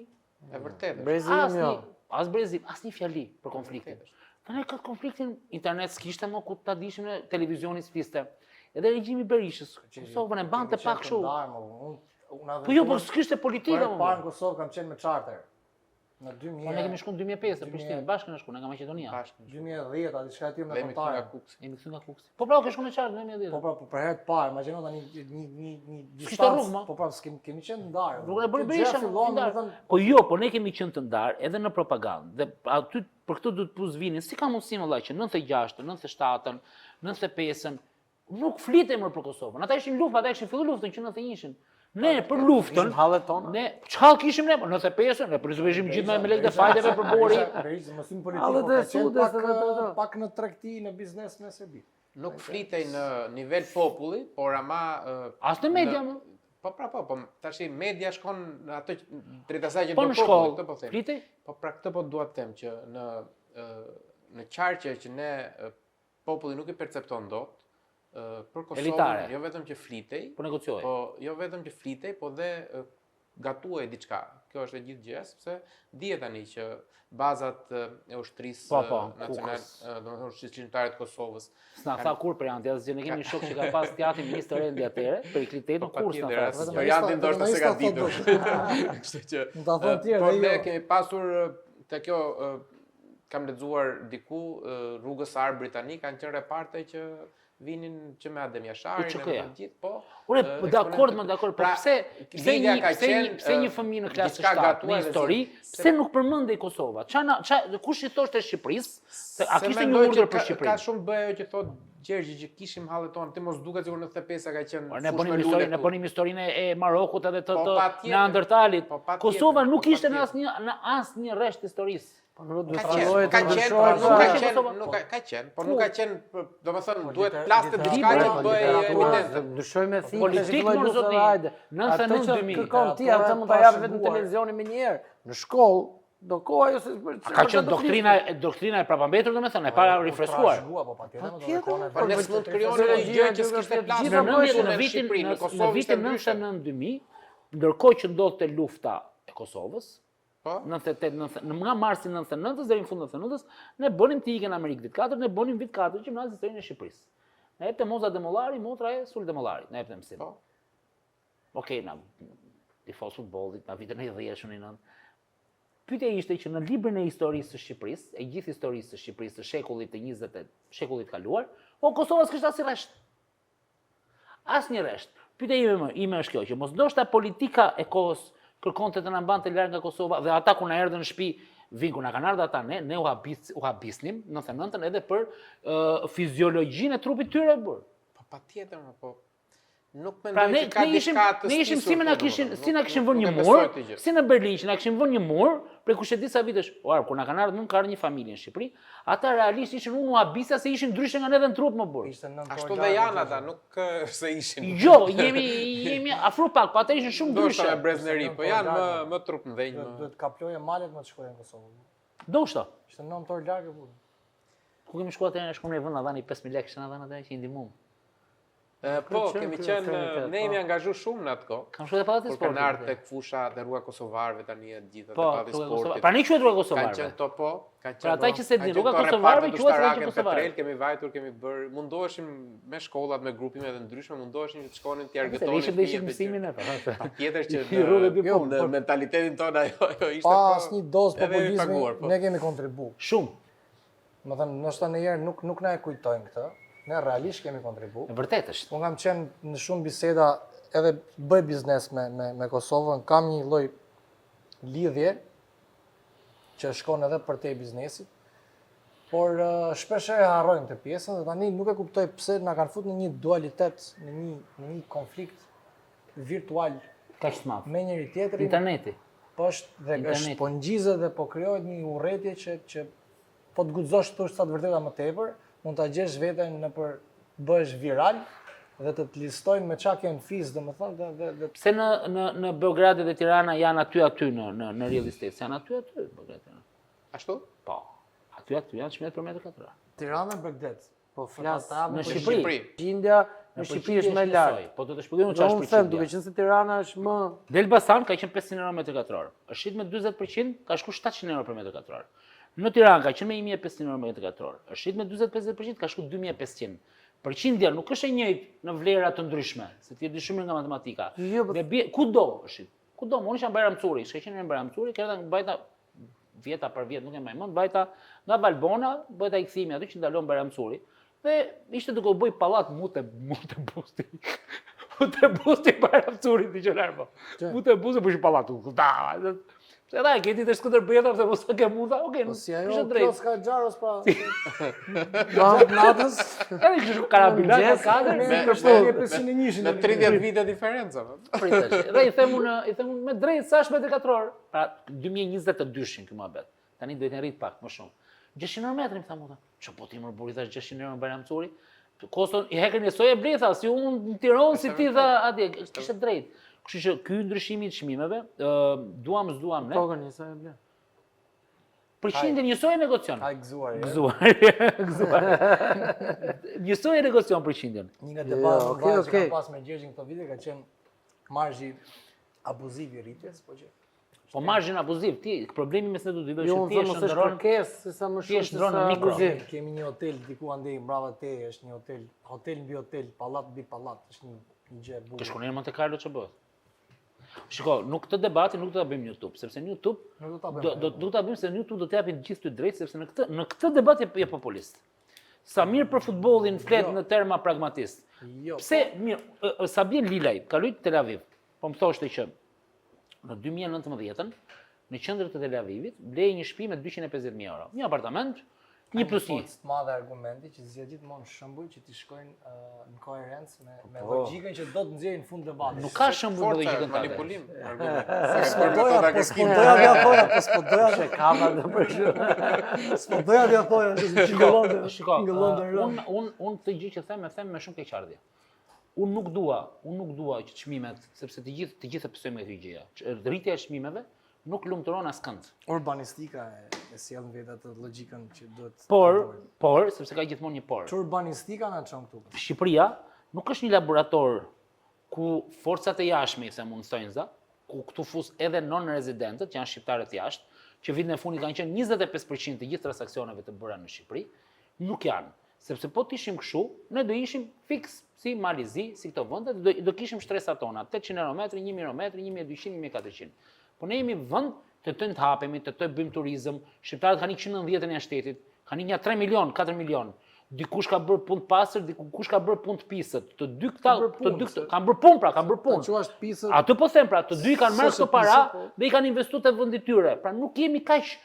E vërtetë. Brezilin jo. As Brezil, asnjë fjali për konfliktin. Ne këtë konfliktin internet s'kishte më ku ta dishim në televizioni s'fliste. Edhe regjimi Berishës, Kosovën e bante pak kështu. Po jo, po s'kishte politika më. Parë në Kosovë kam qenë me charter. Në 2000. Po ne kemi shkuar në 2005 në Prishtinë, bashkë në shkuar nga Maqedonia. 2010, a diçka tjetër me Kemi kontare. nga Kuksi. Jemi kthy nga Kuksi. Po pra, ke shkuar në charter në 2010. Po për herë të parë, imagjino tani një S'kishte rrugë, ma. Po pra, kemi qenë ndarë. Rrugën e bëri Berisha. fillon, Po jo, po ne kemi qenë të ndarë edhe në propagandë. Dhe aty për këtë duhet pus vinin. Si ka mundësi vëllai që 96-ën, 97-ën, 95-ën nuk flitej më për Kosovën. Ata ishin luftë, ata ishin filluar luftën që 91-shin. Ne për luftën, hallet tona. ne çhall kishim ne, 95-ën, ne përishim gjithë me lekë të fajteve për bori. Berisha mos im Hallet e Sudës edhe ato. pak në tregti, në biznes me Serbi. Nuk flitej në nivel populli, por ama As në media më. Po tash media shkon në ato drejt asaj që Po do në populli, shkollë, këtë po them. flitej. Po pra këtë po dua të them që në qarqe që ne populli nuk i percepton dot, për Kosovën, Elitare. jo vetëm që flitej, Po negocioj. po jo vetëm që flitej, po dhe gatuaj diçka. Kjo është e gjithë gjë, sepse dihet tani që bazat e ushtrisë nacionale, domethënë ushtrisë shqiptare të Kosovës. S'na tha kur për janë, asgjë ne kemi një shok që ka pas teatrin ministër Endi atëre, për kriterin kur s'na tha. Vetëm vetëm janë ai ndoshta se ka ditur. Kështu që Më ta thon tjerë, por dhe ne jo. kemi pasur te kjo kam lexuar diku rrugës Ar Britanik kanë qenë reparte që vinin që me Adem Jasharin e me të gjithë, po. Ure, dakord, po pse një fëmijë në klasë 7 në histori, pse nuk përmendej Kosova? Kush i thoshte Shqipërisë? A kishte një urdhër për Shqipërinë? Ka shumë bëjo që thot Gjergji që kishim hallet tonë, ti mos duket sikur në 95 ka qenë. Ne bënim historinë e Marokut edhe të Neandertalit. Kosova nuk ishte në asnjë rresht historisë. Nuk ka qenë, domethënë duhet plastë diçka që të bëjë evidente. Ndryshoj me thikë, Politikë më zoti. 99-2000. Kërkon ti atë mund ta japë vetëm televizionin më një herë. Në shkollë do koha jo se ka qenë doktrina e prapambetur domethënë, e para rifreskuar. Po ne s'mund të krijoni një gjë që s'kishte plasë në vitin 99-2000, ndërkohë që ndodhte lufta e Kosovës, nga marsi 99-s deri në fund 99-s, ne bënim të ikën Amerikë vit 4, ne bënim vit 4 gjimnaz historinë e Shqipërisë. Ne jepte Moza Demollari, motra e Sul Demollari, ne jepte mësim. Okej, na tifos futbollit, na vitën e 10-shën e 9. Pyetja ishte që në librin e historisë së Shqipërisë, e gjithë historisë së Shqipërisë të shekullit të 20-të, shekullit kaluar, po Kosova s'kishte asnjë rresht. Asnjë rresht. Pyetja ime është kjo, që mos ndoshta politika e kohës kërkonte të na mbante larg nga Kosova dhe ata ku na erdhën në shtëpi, vinë ku na kanë ardhur ata ne u habisnim në 99-ën edhe për fiziologjinë e trupit tyre bur. Po patjetër, po nuk mendoj që ka diçka të ne ishim si na kishin vënë një mur, si në Berlin që na kishin vënë një mur, prej kush e di sa vitesh. Kur na kanë ardhur, ka ardhur një familje në Shqipëri, ata realisht ishin unë u habisa se ishin ndryshe nga ne edhe në trup më bur. Ashtu dhe janë ata, nuk se ishin. Jo, jemi afro pak, po ata ishin shumë ndryshe. Ndoshta me Brezneri, po janë më trup ndënj. Duhet kaploje malet më të shkojnë në Kosovë. Ndoshta. Ishte 9 orë larg e burr. Ku kemi shkuar atëherë, shkojmë në vend na dhani 5000 lekë, që na dhanë atë që i ndihmum. Po, kemi qenë, ne jemi angazhu shumë në atë kohë. Kam shkuar te pallati sportit. Por kanë ardhur tek fusha dhe rruga kosovarëve tani e gjitha te pallati sportit. Pra ne quhet rruga kosovarëve. Kanë qenë po, kanë qenë. Pra ata që se din rruga kosovarëve quhet rruga kosovarëve. Kemi vajtur, kemi bër, mundoheshim me shkollat, me grupime të ndryshme, mundoheshim që të shkonin të argëtonin. Ishim mësimin e patjetër që në mentalitetin tonë ajo ishte pas një dozë populizmi ne kemi kontribuar. Shumë. Më thënë, nështë në njerë nuk na e kujtojnë këtë, ne realisht kemi kontribu. E vërtet është. Unë kam qenë në shumë biseda edhe bëj biznes me Kosovën, kam një lloj lidhje që shkon edhe për te biznesit. Por shpesh e harrojmë të pjesën dhe tani nuk e kuptoj pse na kanë futur në një dualitet, në një konflikt virtual Kaq të madh. me njëri tjetrin. Interneti. Po është po ngjizet dhe po krijohet një urrëtie që po të guxosh thosh sa të vërteta më tepër, mund ta gjesh veten bëhesh viral dhe të listojnë me çka ke në fis, domethënë dhe Pse në Beograd dhe Tirana janë aty në real estate, janë aty Beograd Tirana. Ashtu? Po. Aty janë çmet për metër katror. Tirana e Begdet. Po flas Në Në Shqipëri. Gjindja në Shqipëri është më lart. Po do të shpjegoj unë Do çfarë unë është them, duke përqindja. qenë se Tirana është më Elbasan ka qenë 500 euro metër katror. Është shit me 40%, ka shku 700 euro për metër katror. Në Tiranë ka qenë me 1500 euro metër katror. Është shit me 40-50%, ka shku 2500. Përqindja nuk është e njëjtë në vlera të ndryshme, se ti e di shumë nga matematika. Jo, Dhe bie kudo është. Kudo, unë isha në Bajramcuri, s'ka qenë në Bajramcuri, kërta bajta vjeta për vjet, nuk e mbaj mend, bajta nga Valbona, bëjta i kthimi aty që ndalon Bajramcuri. Dhe ishte duke u bëj pallat mute busti. Mute busti Bajramcuri dëgjonar po. Mute busti po shi pallatu. Se da, ke ti të Skënderbeta se mos ke muta, okay, Po si ishte ajo drejt. Ploska Xharos pra. Gjatë natës. Edhe kështu karabina ka kadër, Me me- 501 Me 30 vite diferencë. Pritesh. Dhe i them unë me drejt sa është metër katror. Pra 2022-shin ky muhabet. Tani duhet të rrit pak më shumë. 600 euro metri më tha mua. Ço po ti më buri thash 600 euro në Bajramcuri. Koston i hekën e soja bletha, si unë në Tiranë si ti tha atje, kishte drejt. Kështu që ky ndryshimi i çmimeve, duam s'duam ne. tokën sa e blen. Përqindjen njësoj e negocion. Ka gëzuar. Gëzuar. Njësoj e negocion përqindjen. Një nga debatet okay, që okay. kam pas me Gjergjin këto vite ka qenë marzhi abuziv i rritjes, po që Po marrëzhin abuziv, ti problemi mes ne do të bësh Jo, që unë ti them e mos është shndron. kërkesë, se sa më Ti e shumë se shndron sa në mikro. abuziv. kemi një hotel diku andej mbrapa te, është një hotel mbi hotel, pallat mbi pallat, është një gjë e Të bukur. shkon në Monte Carlo ç'o bëhet? Shiko, nuk këtë debati nuk do ta bëjmë në YouTube, sepse në YouTube Nuk do ta do bëjmë. do ta bëjmë se në YouTube do të japin gjithë ty drejt, sepse në këtë debat je populist. Sa mirë për futbollin flet në terma pragmatist. Jo. Pse mirë, Sabien Lilaj ka luajtur Tel Aviv. Po më thoshte që në 2019-ën në qendrën e Tel Avivit blej një shtëpi me 250.000 euro. Një apartament, një plus një. Të madhe argumenti që zgjedh gjithmonë shembuj që ti shkojnë në koherencë me logjikën që do të nxjerrin në fund debatit. Nuk ka shembull Forca, logjikën tënde. manipulim. S'po doja, po s'po doja t'ja thoja, po s'po doja Se kama do për shumë. s'po doja t'ja thoja, që çingëllonte. Shiko, Çingëllonte rëm. unë këtë gjë që them me shumë keqardhje. Unë nuk dua që çmimet, sepse të gjithë pësojmë këtë gjëja. Rritja e çmimeve nuk lumturon askënd. Urbanistika e sjell në vetë atë logjikën që duhet. Por, sepse ka gjithmonë një por. Urbanistika na çon këtu. Shqipëria nuk është një laborator ku forcat e jashtme, se mund thojnë za, ku këtu fus edhe non-rezidentët, që janë shqiptarët jashtë, që vitin e fundit kanë qenë 25% të gjithë transaksioneve të bëra në Shqipëri, nuk janë. Sepse po të ishim kështu, ne do ishim fix si Malizi, si këto vende, do kishim shtresat tona, 800 euro metri, 1000 euro metri, 1200, 1400. Po ne jemi vend të të hapemi, të bëjmë turizëm, shqiptarët kanë 190 e shtetit, kanë një 3 milion, 4 milion. Dikush ka bërë punë të pastër, dikush ka bërë punë të pisët. Të dy këta, kanë bërë punë pra, kanë bërë punë. Quash pisë. Atë po them pra, të dy kanë marrë këto para po. dhe i kanë investuar te vendi tyre. Pra nuk jemi kaq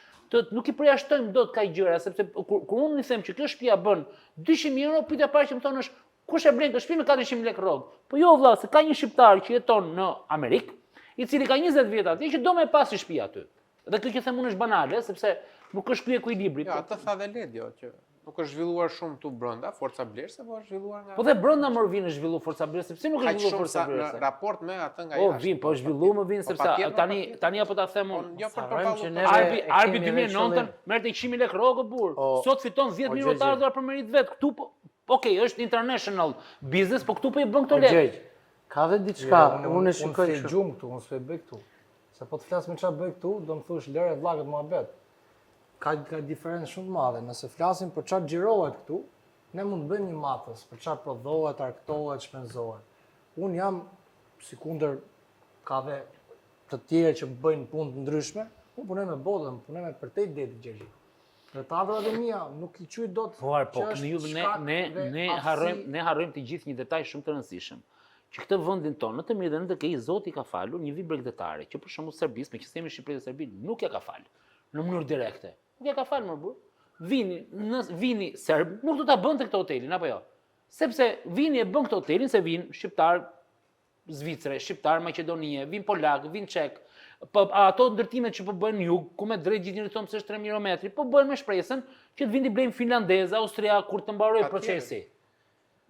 nuk i përjashtojmë dot kaq gjëra, sepse kur unë i them që kjo shtëpia bën 200.000 euro, pyetja parë që më thonë është kush e blen këtë shtëpi me 400.000 lekë rrogë? Po jo vëlla, se ka një shqiptar që jeton në Amerikë, i cili ka 20 vjet atje që do me pasi shtëpi aty. Dhe kjo që them unë është banale, sepse nuk është ky ekuilibri. Ja, atë tha dhe Ledio që nuk është zhvilluar shumë tu brenda, forca blerëse, po është zhvilluar nga. Po dhe brenda më vjen është zhvilluar forca blerëse, pse nuk është zhvilluar forca në blerëse? raport me atë nga Po jashtë. vin, po zhvilluar më vjen sepse tani apo ta them unë. Jo për Harrojmë që ne- Arbi e kemi 2009 merrte 100.000 lekë rrogë burr. Sot fiton 10.000 euro të ardhurar për merit vet. Këtu po, okay, është international business, po këtu po i bën këto lekë. Gjergj, ka dhe diçka, unë e shikoj Unë kështu. gjum këtu, unë s'e bëj këtu. Se po të flas me çfarë bëj këtu, do më thosh lëre vllakët muhabet. Ka diferencë shumë të madhe. Nëse flasim për çfarë xhirohet këtu, ne mund të bëjmë një matës për çfarë prodhohet, arktohet, shpenzohet. Unë jam sikundër ka dhe të tjerë që bëjnë punë të ndryshme, unë punoj me botën, punoj me përtej deti Gjergji. Dhe të ardhurat e mia nuk i quaj dot. Po ne harrojmë të gjithë një detaj shumë të rëndësishëm. Që këtë vendin tonë, në të mirë dhe në të keq, Zoti ka falur një vit bregdetare, që për shembull Serbisë, me që themi Shqipëri dhe Serbi, nuk ja ka falë në mënyrë direkte. Nuk ja ka falë më burr. vini serb, nuk do ta bënte këtë hotelin apo jo. Sepse vini e bën këtë hotelin se vinë shqiptar Zvicre, shqiptar Maqedonie, vinë polak, vinë çek. Po ato ndërtimet që po bëhen në jug, ku me drejt gjithë njëri thonë se është 3000 metri, po bëhen me shpresën që të vinë të blejnë finlandez, austriak kur të mbarojë procesi.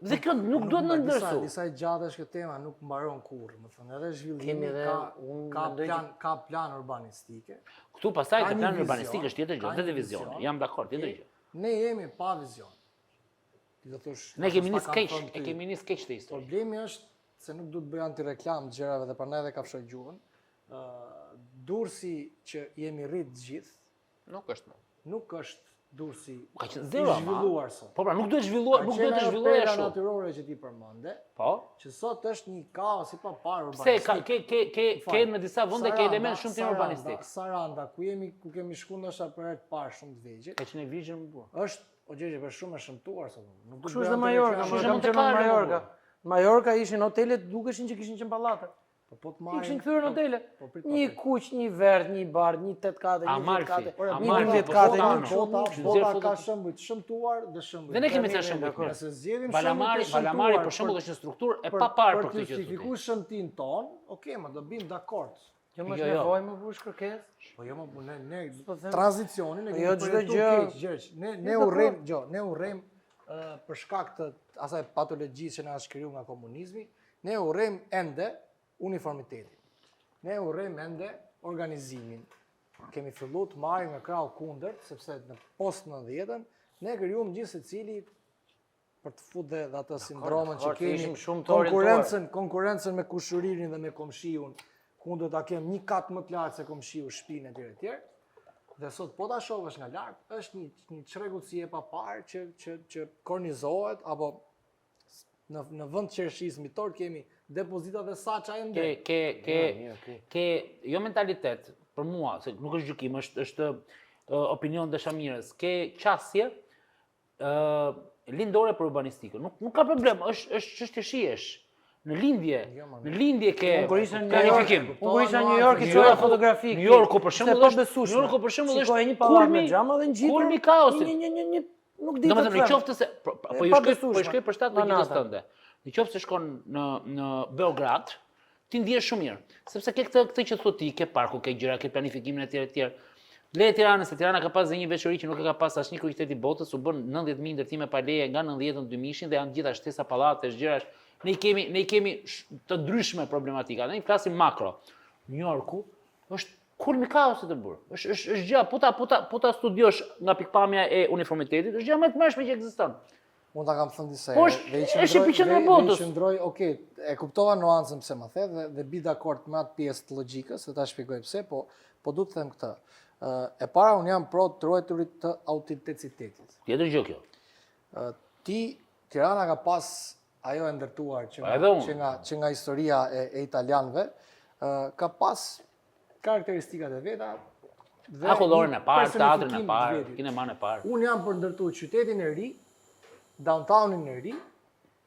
Dhe kjo nuk duhet në ndërsu. Disa gjatë është këtë tema, nuk mbaron kurrë, më thënë, edhe zhvillimi ka plan urbanistike. Këtu pastaj të plan urbanistik është tjetër gjë, dhe divizion, jam dakord, tjetër gjë. Ne jemi pa vizion. Ne kemi një skeq të histori. Problemi është se nuk duhet bëj antireklam të gjërave dhe prandaj edhe kafshoj gjuhën. Durrësi që jemi rrit gjithë, nuk është Durrësi ka qenë zero zhvilluar sot. Po pra, nuk duhet zhvilluar, nuk duhet të zhvilluar ashtu. Natyrore që ti përmende. Po. Që sot është një kaos i paparë urbanistik. Pse ke në disa vende ke element shumë të urbanistik. Saranda, ku kemi shkuar ndoshta për herë të parë shumë të vegjël. Ka qenë vigjë më burr. Është gjëje për shumë e shëmtuar sot. Nuk do të Majorka. Majorka ishin hotelet dukeshin që kishin qenë pallate. Po të marrin. Kishin kthyer në hotele. Një kuq, një vert, një bar, një 8 kate, një 10 kate, një 12 kate, një bota ka shembuj të shëmtuar dhe shembuj. Dhe ne kemi ca shembuj. Nëse zgjedhim Balamari për shembull është një strukturë e paparë për këtë gjë. Për të justifikuar shëmtin ton, okay, më do bim dakord. Jo më nevojë më bush kërkesë. Po jo më ne tranzicionin e kemi çdo gjë. Ne urrejm për shkak të asaj patologjisë që na është krijuar nga komunizmi, ne urrejm ende uniformitetin. Ne urrejm ende organizimin. Kemi filluar të marrim nga krau kundërt, sepse në post 90-ën ne krijuam gjithë secili për të futur dhe atë sindromën që kemi, konkurrencën me kushuririn dhe me komshiun, ku do ta kem një kat më të lartë se komshiu shtëpinë etj. Dhe sot po ta shohësh nga lart, është një çrregullsi e paparë që kornizohet apo në vend qershizmitor kemi depozita dhe saça e ndër. Ke jo mentalitet për mua, se nuk është gjykim, është opinion dashamirës. Ke qasje lindore për urbanistikën. Nuk ka problem, është çështje shihesh. Në lindje ke planifikim. Unë isha në New York, i çoja fotografik. New Yorku për shembull është kulmi dhe ngjitur. Kulmi i kaosit. Nuk di. Domethënë në qoftë se po i shkoj për shtat logjikës tënde. Në qoftë se shkon në Beograd, ti ndihesh shumë mirë, sepse ke këtë që thotë ti, ke parku, ke gjëra, ke planifikimin etj. Le Tiranës, se Tirana ka pas dhe një veçori që nuk e ka pas asnjë kryeqytet i botës, u bën 90.000 ndërtime pa leje nga 90-ën 2000-shin dhe janë gjitha shtesa pallatesh, gjërash. Ne i kemi të ndryshme problematika. Ne i flasim makro. New Yorku është kulmi i kaosit të burr. Është gjë, po ta studiosh nga pikpamja e uniformitetit, është gjë më e tmerrshme që ekziston. Unë ta kam thënë disa herë. Është epicentri i botës. Qëndroj, okay, e kuptova nuancën pse më the dhe bi dakord me atë pjesë të logjikës, se ta shpjegoj pse, po du të them këtë. E para unë jam pro të ruajturit të autenticitetit. Tjetër gjë kjo. Tirana ka pas ajo e ndërtuar që nga historia e italianëve, ka pas karakteristikat e veta. Akullorën e parë, teatrin e parë, kineman e parë. Unë jam për ndërtuar qytetin e ri, downtownin e ri,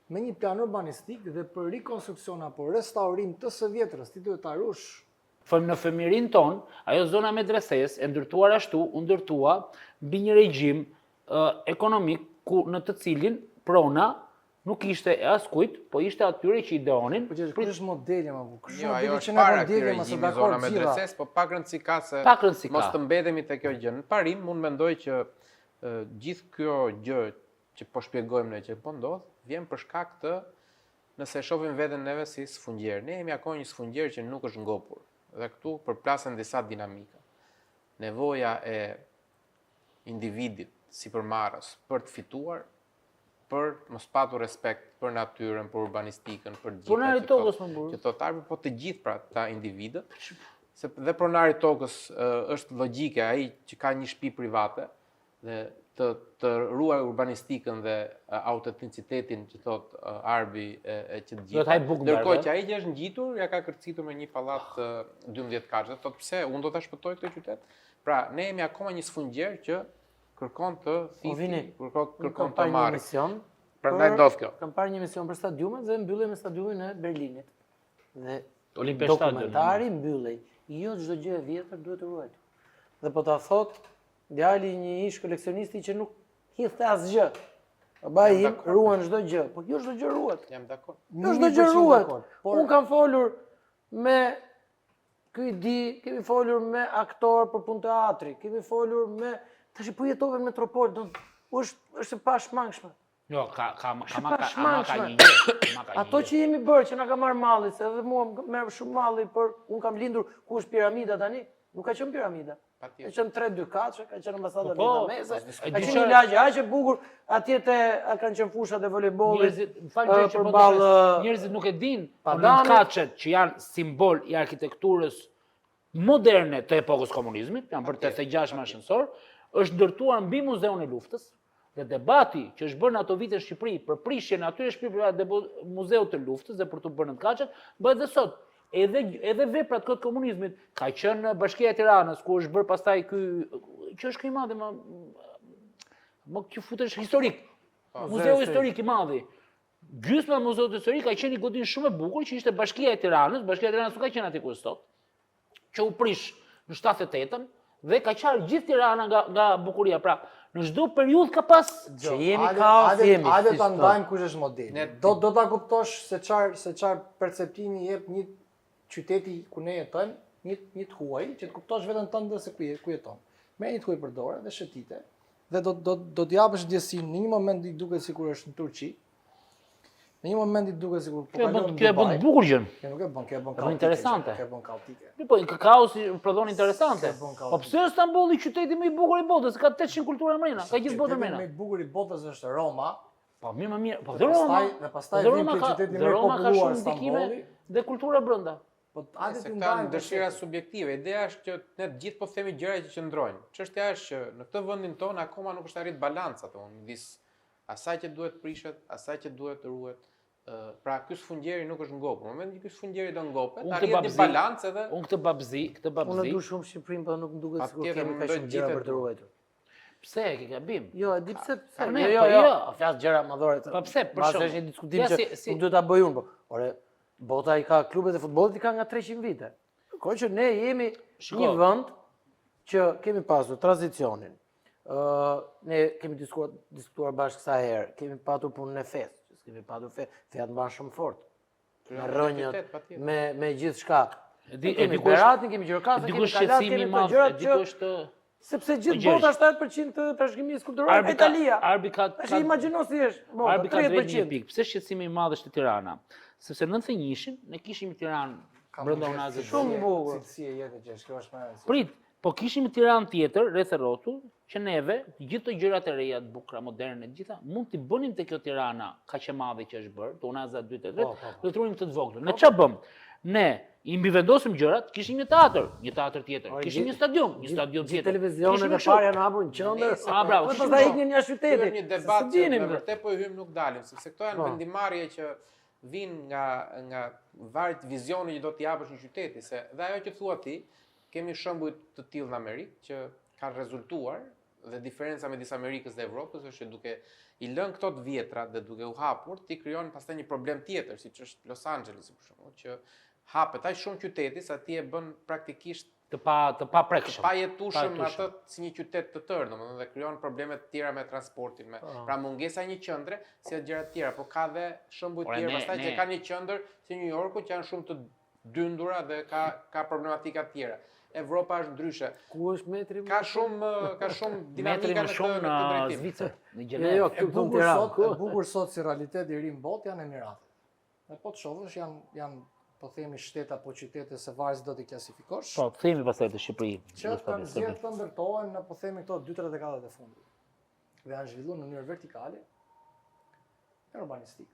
me një plan urbanistik dhe për rekonstruksion apo restaurim të së vjetrës, ti duhet ta rush. Në fëmirin ton, ajo zona medreses e ndërtuar ashtu, u ndërtua mbi një regjim ekonomik në të cilin prona nuk ishte e askujt, po ishte atyre që i donin. Po që është modeli më bu. Jo, ajo është para këtij regjimi zona medreses, po pak rëndësi ka se mos të mbetemi te kjo gjë. Në parim, unë mendoj që gjithë kjo gjë që po shpjegojmë ne që po ndodh, vjen për shkak të nëse shohim veten neve si sfungjer. Ne jemi akoma një sfungjer që nuk është ngopur. Dhe këtu përplasen disa dinamika. Nevoja e individit si përmarrës për të fituar, për mos patur respekt për natyrën, për urbanistikën, për gjithë. Pronari tokës më burr. Që totalmente po të gjithë pra ta individët. Dhe pronari tokës është logjike, ai që ka një shtëpi private dhe të ruaj urbanistikën dhe autenticitetin që thot Arbi e që të gjithë. Ndërkohë që ai që është ngjitur, ja ka kërcitur me një pallat 12 katësh. Thot pse unë do ta shpëtoj këtë qytet? Pra, ne jemi akoma një sfungjer që kërkon të thithë, kërkon të marrë. Prandaj ndodh kjo. Kam parë një mision për stadiumet dhe mbyllej me stadiumin e Berlinit. Dhe Olimpiastadion. Dokumentari mbyllej. Jo çdo gjë e vjetër duhet të ruajtur. Dhe po ta thot djali një ish koleksionisti që nuk hidhte asgjë. Babai im ruan çdo gjë, po jo çdo gjë ruhet. Jam dakord. Jo çdo gjë ruhet. Unë kam folur me ky di, kemi folur me aktor për punë teatri, kemi folur me tash po jetove në metropol, është e pashmangshme. Jo, ka një Ato që jemi bërë, që na ka marrë malli, se edhe mua më merr shumë malli, por unë kam lindur ku është piramida tani? Nuk ka qenë piramida. Ka qenë 3-2 katëshe, ka qenë ambasada vietnameze, ka qenë një lagje aq e bukur, atje kanë qenë fushat e voleybollit. Njerëzit nuk e dinë, por në Kaçet që janë simbol i arkitekturës moderne të epokës komunizmit, janë për 86 ascensor, është ndërtuar mbi Muzeun e Luftës. Dhe debati që është bërë në ato vite në Shqipëri për prishjen e atyre shpirtërave të Muzeut të Luftës dhe për të bërë në Kaçet, bëhet dhe sot. Edhe veprat këtë komunizmit ka qenë Bashkia e Tiranës, ku është bërë pastaj ky që është ky i madh, më që futesh historik. Muzeu historik i madh. Gjysma e Muzeut historik ka qenë një godinë shumë e bukur që ishte Bashkia e Tiranës. Bashkia e Tiranës nuk ka qenë aty ku është sot. Që u prish në 78-ën dhe ka qarë gjithë Tirana nga bukuria. Pra, në çdo periudhë ka pas që jemi kaos, jemi. Hajde ta ndajmë kush është modeli. Do ta kuptosh se çfarë perceptimi jep një qyteti ku ne jetojmë, një të huaj, që të kuptosh veten tënde se ku jeton. Merr një të huaj për dorë dhe shëtite. Dhe do t'japësh ndjesinë në një moment i duket sikur është në Turqi. Në një moment i duket sikur po kalon. Kjo e bën bukur gjën. Kjo nuk e bën, kjo e bën kaotike. Interesante. Kjo e bën kaotike. Po kaosi prodhon interesante. Po pse Stambolli qyteti më i bukur i botës, ka 800 kultura mrena, ka gjithë botën mrena. Më i bukur i botës është Roma. Po mirë më mirë. Po dhe pastaj vjen qyteti më i populluar Stambolli dhe kultura brenda. Po atë janë dëshira subjektive. Ideja është që ne të gjithë po themi gjëra që qëndrojnë. Çështja është që në këtë vendin tonë akoma nuk është arrit balanca midis asaj që duhet prishet, asaj që duhet ruhet. Pra ky sfungjeri nuk është ngopur. Në momentin që ky sfungjeri do ngopet, arrit një balancë edhe unë këtë babzi. Unë du shumë Shqipërinë, por nuk më duket sikur kemi kaq shumë gjëra për të ruajtur. Pse e ke gabim? Jo, e di pse. Jo, flas gjëra madhore. Po pse? Për shkak është një diskutim që nuk duhet ta bëj unë, po. Ore, bota i ka klubet e futbollit i ka nga 300 vite. Kohë që ne jemi një vend që kemi pasur tranzicionin. Ne kemi diskutuar bashkë sa herë, kemi patur punën e fesë, kemi patur feja të mban shumë fort. Me rënjët, me gjithçka. Kemi Beratin, kemi Gjirokastën, kemi Kalat, kemi këto gjërat që sepse gjithë bota 7% të trashëgimisë kulturore e Italia. Tash imagjino si është bota 30%. Pse shqetësimi i madh është Tirana? Sepse 91-shin ne kishim Tiranë brenda unazit shumë bukur. Si e jetë që kjo është më. Prit, po kishim Tiranë tjetër rreth e rrotull që neve gjithë të gjërat e reja të bukura moderne të gjitha mund t'i bënim te kjo Tirana kaq e madhe që është bërë, te unaza 2-3, do të runim këtë të vogël. Ne ç'a bëm? Ne i mbivendosim gjërat, kishim një teatr tjetër, kishim një stadium tjetër. Televizionet e parë janë hapur në qendër. Bravo. Po pastaj iknin jashtë qytetit. Është një debat që me vërtet po i hym nuk dalim, sepse këto janë vendimarrje që vinë nga varet vizioni që do t'i japësh një qyteti, se dhe ajo që thua ti, kemi shembuj të tillë në Amerikë që kanë rezultuar dhe diferenca midis Amerikës dhe Evropës është që duke i lënë këto të vjetra dhe duke u hapur, ti krijon pastaj një problem tjetër, siç është Los Angeles për shembull, që hapet aq shumë qyteti sa ti e bën praktikisht të paprekshëm. Pa jetueshëm atë si një qytet të tërë, domethënë dhe krijon probleme të tjera me transportin, pra mungesa e një qendre si gjëra të tjera, por ka dhe shembuj të tjerë pastaj që kanë një qendër si New Yorku që janë shumë të dyndura dhe ka problematika të tjera. Evropa është ndryshe. Ku është metri? Ka shumë dinamika në këtë drejtim. Zvicër, në Gjenev. Jo, këtu në Tiranë. E bukur sot si realitet i ri në botë janë Emiratet. Ne po të shohësh janë po themi shteta apo qytete se varet do t'i klasifikosh. Po, themi pastaj të Shqipëri. Që kanë zgjedhur të ndërtohen në po themi këto 2-3 dekadat e fundit. Dhe janë zhvilluar në mënyrë vertikale, urbanistike.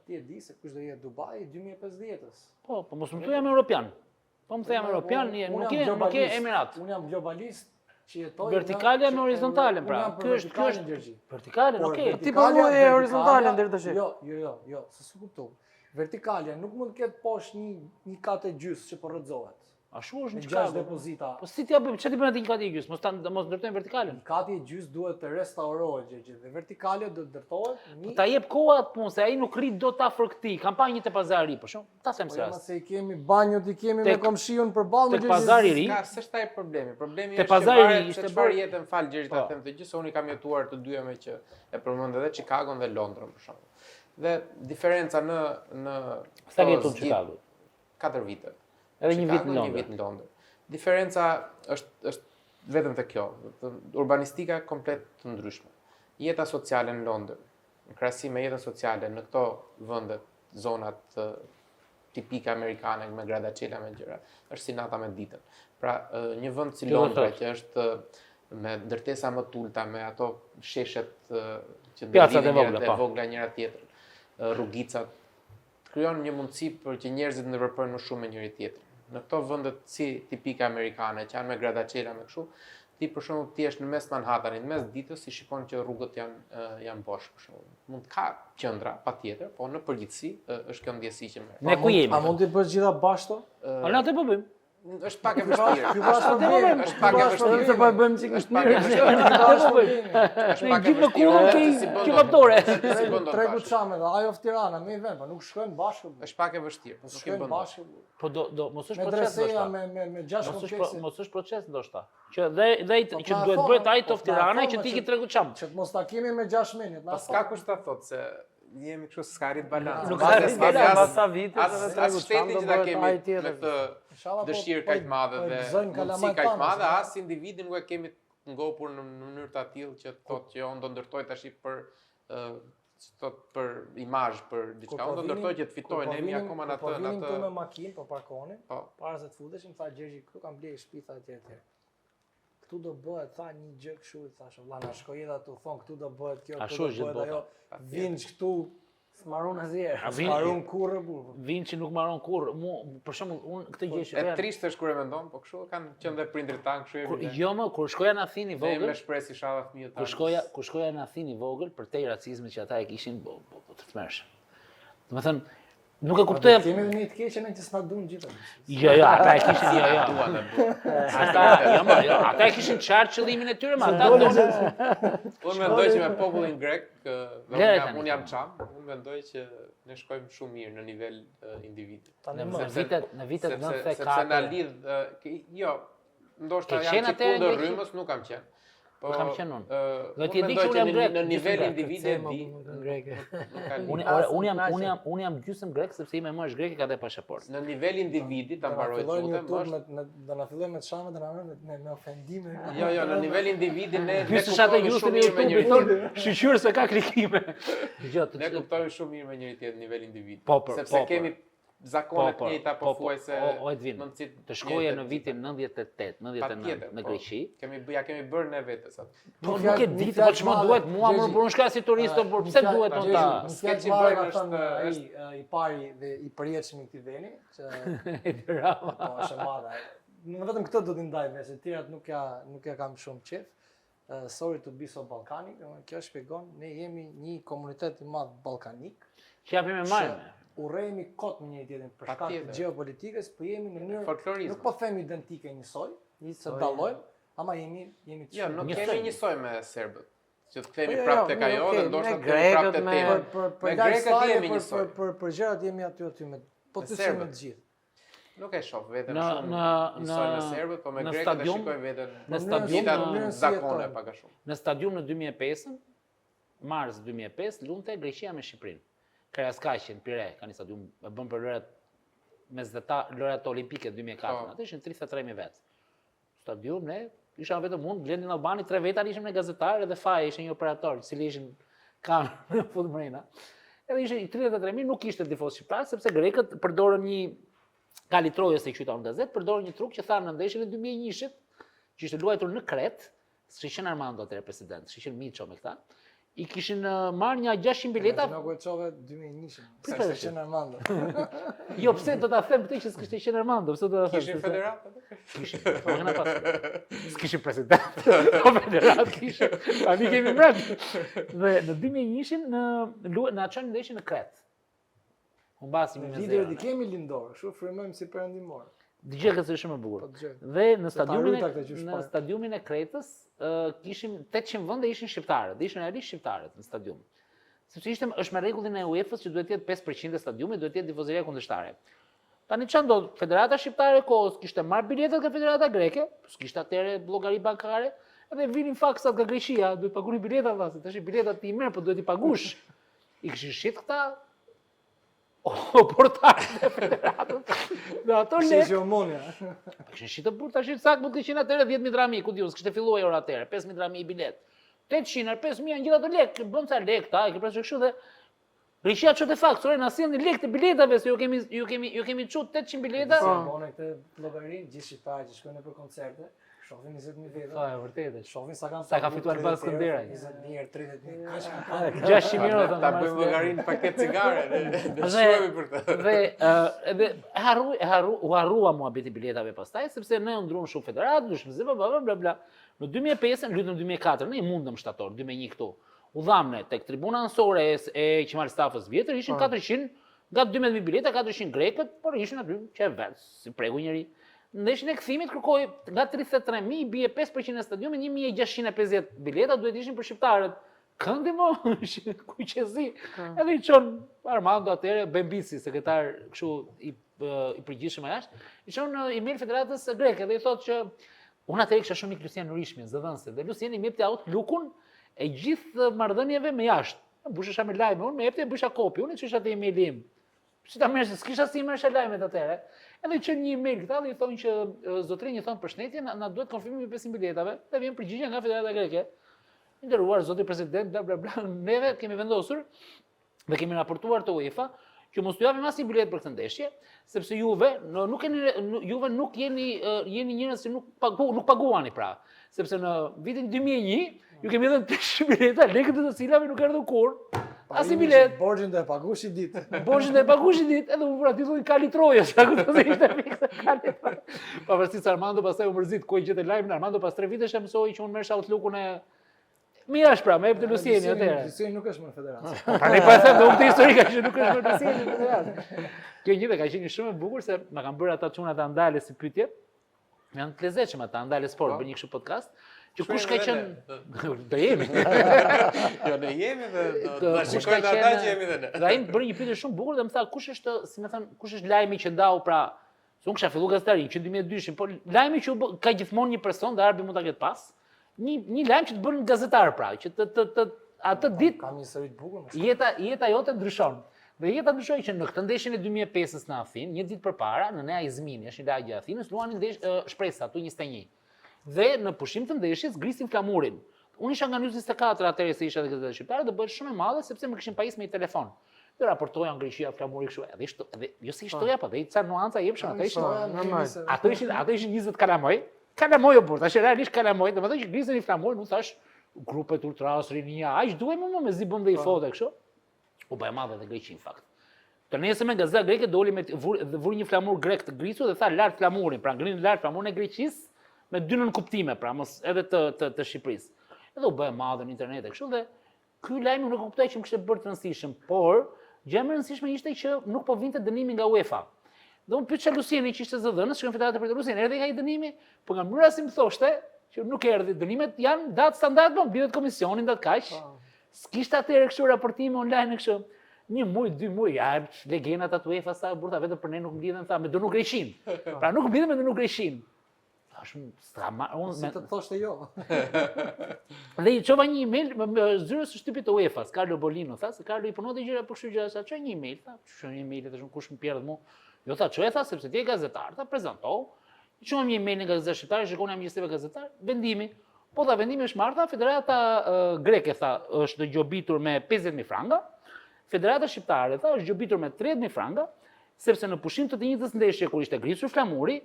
Ti e di se kush do jetë Dubai 2050-s. Po mos më thuaj europian. Po më them europian, nuk e Emirat. Unë jam globalist që jetoj vertikale me horizontale, pra. Ky është vertikale, okay. Ti po e horizontale deri tash. Jo, se s'u kuptoj. Vertikalja nuk mund të ketë poshtë një kat e gjys që po rrëzohet. Ashtu është Me në 6 Chicago. depozita. Po si t'ja bëjmë, çfarë ti bën aty në kati e gjys? Mos ndërtojmë vertikalen. Kati e gjys duhet të restaurohet gjë dhe vertikale do të ndërtohet Po ta jep kohë atë punë, se ai nuk rrit dot afër këtij. Kampanjë te pazari, për shkak. Ta them se Po rast. se i kemi banjot, i kemi me Tek- komshiun përballë me tek pazari i ri. Ka s'është ai problemi. Problemi Te është pazari që varet ishte se çfarë bërë- jetën fal Gjergj ta Po. them të gjithë, se unë i kam jetuar të dyja me që e përmend edhe Chicagon dhe Londrën për shembull. Dhe diferenca në Sa këto ke jetu në zgjidhje- Chicago? 4 vite. Edhe një vit Chicago, në një Londër. vit në Londër. Diferenca është vetëm te kjo. Urbanistika komplet të ndryshme. Jeta sociale në Londër, në krahasim me jetën sociale në këto vende, zonat tipike amerikane me gradaçela me gjëra, është si nata me ditën. Pra, një vend si Kjo do Londra thotë. që është me ndërtesa më t'ulta, me ato sheshet që Pjacat e ndërlidhin vogla, njërat e po. vogla njëra tjetrën, rrugicat, krijon një mundësi për që njerëzit të ndërveprojnë më shumë me njëri tjetrin. Në këto vendet si tipike amerikane, që janë me gradaçela me kështu, ti për shembull ti je në mes Manhattanit, në mes ditës, si shikon që rrugët janë bosh për shembull. Mund të ka qendra patjetër, po në përgjithësi është kjo ndjesi që merr. Ne ku jemi? A mund të bësh gjitha bashkë? A na të po bëjmë? Është pak e vështirë. Ky bashkë bëjmë. Është pak e vështirë. Se po e bëjmë çik Është pak e vështirë. Po bëjmë. Është Ne pak e gjithë në vështirë. kullën Është si bën ke dot. kaptore. Si bën dot Tregu bashkë. çamë dhe ajo Tirana me i vend, po nuk shkojnë bashkë. Është pak e vështirë. Nuk e Shkojnë bën. bashkë. Po do mos është Me proces dreseja ndoshta. me 6 komplekse. Mos është proces ndoshta. Që dhe Po, që na duhet thonë, bëhet ai po, tof na Tirana thonë, që ti që- ki tregu çam. Që të mos ta kemi me 6 minut. Po s'ka kush ta thotë se jemi kështu s'ka rrit balans. Nuk Mbas- ka rrit mbas- balans, mbas- sa vite as edhe as tregu shteti çam do që ta bëhet kemi ai me tjetër. këtë Inshallah dëshirë kaq të madhe dhe gëzojnë mundësi kalamajt kaq të tanë, madhe, se- as individin nuk e kemi të ngopur në mënyrë të tillë që thotë që unë do ndërtoj tash për thot për imazh për diçka. Unë do ndërtoj që të fitoj, ne jemi akoma në Po atë vinim këtu me makinë, po parkonin. Po. Para se të futeshim, tha Gjergji, këtu kam blerë shtëpi tha etj etj. Këtu do bëhet tha një gjë kështu, thash, valla na shkoi edhe tu thon, këtu do bëhet kjo, Ashtu këtu do është gjithë bëhet ajo. bota. Vinç këtu, Smarun asnjëherë. A vin- marun kurrë burr. Vinci nuk marron kurr. Për shembull, unë këtë gjë E që trisht është kur e mendon, po kështu kanë qenë dhe prindrit tanë kështu jemi. jo më kur shkoja në Athinë i Ne me vogël, shpresë inshallah fëmijët tanë. kur shkoja në Athinë i vogël për te racizmit që ata e kishin po të tmerrshëm. Domethënë nuk e kuptoj. Kemi edhe një të keqen që s'na duan gjithë. Jo, ata e kishin jo. Dua dhe bë. Ata e kishin çart qëllimin e tyre, ma ata donin. Unë mendoj që me popullin grek, dhe Lere tani. unë jam çam, unë mendoj që ne shkojmë shumë mirë në nivel individi. Tani Në më. vitet Sepse na 94. lidh, jo, ndoshta Ke jam qenë që atëherë kundër nga që- rrymës, nuk kam qenë. Po Kam qenë unë. Do Unë t'i di mendoj që unë që jam grek, në nivel gjysmë individi e di, greke. nuk ka lidhje. Unë jam gjysmë grek sepse ime më është greke ka dhe pasaportë. Në nivel individi ta Do na mbaroj fillojnë tutën, YouTube është do na fillojnë me çamë, do na merren me ofendime. jo, në nivel individi ne Pyesësh atë kuptojmë justin shumë e mirë me YouTube-it, njëri thonë, shqyr se ka klikime. Jo, Ne kuptojmë shumë mirë me njëri tjetrin në nivel individi. Po, po, Sepse po, kemi zakonet po, njëjta po, pothuajse o Edvin, mundësit të shkoja njëjtat në vitin 98, 99 Patjetër, në po. Greqi. Kemi bërë ne vetes atë. Po nuk e di, po ç'më duhet mua më për unë shka si turist, por pse duhet unë ta Një Sketch sketch i marrë bërë ka thënë është- ai i pari dhe i përjetshëm i këtij veni, që Bravo. po është e madhe. Në vetëm këtë do t'i ndaj me, se tjerat nuk ja kam shumë qef. Sorry to be so Balkanic, kjo shpjegon, ne jemi një komunitet i madh ballkanik. Që japim e marrë. Urrejemi kot me njëri tjetrin për shkak të Patjetër. gjeopolitikës, po jemi në mënyrë Folklorizëm. nuk po themi identike njësoj, se dallojmë, ama jemi të Jo, nuk Njësoj. kemi njësoj me serbët. Që të themi Po, jo, prapë tek jo, ajo okay, dhe ndoshta me të themi prapë te grekët, me- tema. për Me grekët lifestyle, jemi njësoj. për gjërat jemi aty me po Me të me serbët. të gjithë. Nuk e shoh veten Në- shumë në- njësoj me në- serbët, po me në grekët e stadium- shikoj veten në stadium- njëta në mënyrën si zakone jetojnë. pak a shumë. Në stadium në 2005, mars 2005, lunte Greqia me Shqipërinë. Karaskaqin, Pire, ka një stadium e bën për lërat olimpike 2004. Po. Atë ishin 33.000 vetë. Stadium ne isha vetëm unë, Blendi Albani, 3 veta ishim në gazetarë dhe Faje ishin një operator, cili ishin kamerë në fut mrena. Edhe ishin 33.000, nuk ishte tifoz shqiptar, sepse grekët përdorën një Kalitrojës se i qyta në gazet, përdorën një truk që thanë në ndeshjen e 2001-shit, që ishte luajtur në Kret, s'ishin Armando atëre president, s'ishin Miço me këta, i kishin marrë një 600 bileta. Nuk e çove 2001-shin. Sa Pse ishte qenë Armando. Jo, pse do ta them këtë që s'kishte qenë Armando, pse do ta them? Kishin federat atë? Kishin, po kena pas. S'kishin president. Po federat kishin. Tani kemi mbrëm. Dhe në 2001-shin në atë ndeshje në Kret. Humbasi me Liderit i 0. kemi lindor, kështu frymojmë si perëndimor. Dëgjoj këtë është shumë e bukur. Po dëgjoj. Dhe në rryta këtë që në shpar. stadiumin e Kretës kishim 800 vende ishin shqiptarë, dhe ishin realisht shqiptarët në stadium. Sepse është me rregullin e UEFA-s që duhet të jetë 5% e stadiumit duhet të jetë tifozëria kundërshtar. Tani çfarë ndodh? Federata Shqiptare e kohës kishte marrë biletat nga Federata Greke, s'kishte atëre llogari bankare, edhe vinin faksat nga Greqia, duhet paguni biletat valla, tash biletat ti merr, po duhet i pagush. I kishin shit këta portarët e federatës. Dhe ato lekë Gjomonja. kishin shitë burr tash sakt mund të kishin atëre 10.000 drami, ku diun, s'kishte filluar euro atëre, 5.000 drami i bilet. 800, 5.000 gjithë ato lekë, bën sa lekë ta, e ke pasur kështu dhe Greqia çon të fakt, sorry, na sillni lekë të biletave se ju kemi çut 800 bileta. Se bone këtë llogarin gjithë shqiptarët që shkojnë për koncerte, shohin 20.000 veta. Po, e vërtetë. Shohin sa kanë Sa ka fituar pas Skënderaj. 20.000, 30.000, kaq kanë. 600 euro Ta bëjmë llogarin paket cigare, ne shkruajmë për këtë. Dhe edhe u harrua muhabeti biletave pastaj sepse ne u ndruam shumë federat, ndryshim bla bla bla. Në 2005, lutëm 2004, ne i mundëm shtator, 2001 këtu. U dham ne tek tribuna anësore e Qemal Stafës vjetër, ishin 400, nga 12.000 bileta, 400 grekët, por ishin aty që e vetë, si pregu njëri. Ndeshjen e kthimit kërkoi nga 33.000 bie 5% e stadiumit, 1.650 bileta duhet ishin për shqiptarët. Këndi mo, kuqezi. Edhe i çon Armando atëre Bembisi, sekretar kështu i përgjithshëm jashtë, i çon email federatës greke dhe i thotë që unë atëherë kisha shumë i Lucian Rishmin, zëdhënse, dhe Lucian i jepte Outlookun e gjithë marrëdhënieve me jashtë. Bushesha me lajme, unë me jepte bësha kopje, unë i çesha te emaili im. Si ta merresh, s'kisha si merresha lajmet atëherë. Edhe i çon një email këta dhe i thonë që zotrinj i thon përshëndetje, na duhet konfirmimi i 500 biletave, dhe vjen përgjigje nga Federata Greke. Nderuar zoti president, bla bla bla, neve kemi vendosur dhe kemi raportuar te UEFA që mos t'u japim asnjë bilet për këtë ndeshje, sepse juve nuk jeni njerëz që nuk paguani pra, sepse në vitin 2001 ju kemi dhënë 300 bileta, lekët e të cilave nuk erdhën kur. Asnjë bilet. Borxhin do e paguash i ditë. Borxhin do e paguash i ditë, edhe u vura titullin Kali Trojës, sa kupton se ishte fikse Kali Trojës. Pavarësisht se Armando pastaj u mërzit ku e gjetë lajmin, Armando pas 3 vitesh e mësoi që unë merresh Outlookun e mi është pra, me jepte Lucieni atëherë. Lucieni nuk është më në federatë. Tani po e them, do të historika që nuk është më Lucieni në federatë. Kjo një ka qenë shumë e bukur se na kanë bërë ata çuna ta ndale si pyetje. Janë të lezetshëm ata ndale sport, bën një kështu podcast. Që kush ka qenë do jemi. Jo, ne jemi dhe do ta shikojmë ata që jemi dhe ne. Dhe ai bëri një pyetje shumë bukur dhe më tha kush është, si më thën, kush është lajmi që ndau pra, se unë kisha filluar gazetari që 2002-shin, po lajmi që ka gjithmonë një person dhe Arbi mund ta ketë pas. Një lajm që të bën gazetar pra, që atë ditë Kam një histori të bukur. jeta jote ndryshon. Dhe jeta ndryshoi që në këtë ndeshjen e 2005-s në Athinë, një ditë përpara, në Nea Izmini, është një lagje e Athinës, luanin Shpresa tu 21. Dhe në pushim të ndeshjes grisin flamurin. Unë isha nga 24 atëherë se isha te gazetari shqiptare dhe bëhet shumë e madhe sepse më kishin pajisur me i telefon. Dhe raportoja nga Greqia flamuri kështu, edhe jo si historia, po dhe ca nuanca jepshëm, ato ishin 20 kalamoj. Kalamoj o burr, tash realisht kalamoj, domethënë që grisën i flamurin, unë thash grupet ultras, rinia, aq duhem më me zi bëm dhe i foto kështu. U bë e madhe edhe Greqi në fakt. Të nesër me gazeta greke doli me vuri një flamur grek të grisur dhe tha lart flamurin, pra ngrin lart flamurin e Greqisë me dy nën kuptime, pra mos edhe të Shqipërisë. Edhe u bë e madhe në internet e kështu dhe ky lajm nuk e kuptoj që më kishte bërë të rëndësishëm, por gjë më e rëndësishme ishte që nuk po vinte dënimi nga UEFA. Dhe unë pyetja Lucieni që ishte zëdhënës, shkon federata për Lucieni, erdhi ai dënimi, po nga mënyra si më thoshte që nuk erdhi. Dënimet janë datë standard, po mbihet komisionin datë kaq. S'kishte atëherë kështu raportime online kështu. 1 muaj, 2 muaj, ja, legendat atë UEFA sa burta vetëm për ne nuk mblidhen tha me dënu Greqin. Pra nuk mblidhen me dënu Greqin. Unë Si të thoshte jo. dhe i çova një email me zyrës së shtypit të UEFA-s, Carlo Bolino, tha se Carlo i punonte gjëra për kështu gjëra, sa çoj një email, tha, çoj një email tash kush më pierdh mua. Jo tha çoj tha sepse ti je gazetar, ta prezantou. I çojmë një email nga gazeta shqiptare, shikoni amjesteve gazetar, vendimi. Po tha vendimi është marrë, Federata greke tha është gjobitur me 50.000 franga. Federata shqiptare tha është gjobitur me 30.000 franga, sepse në pushim të njëjtës ndeshje kur ishte grisur flamuri,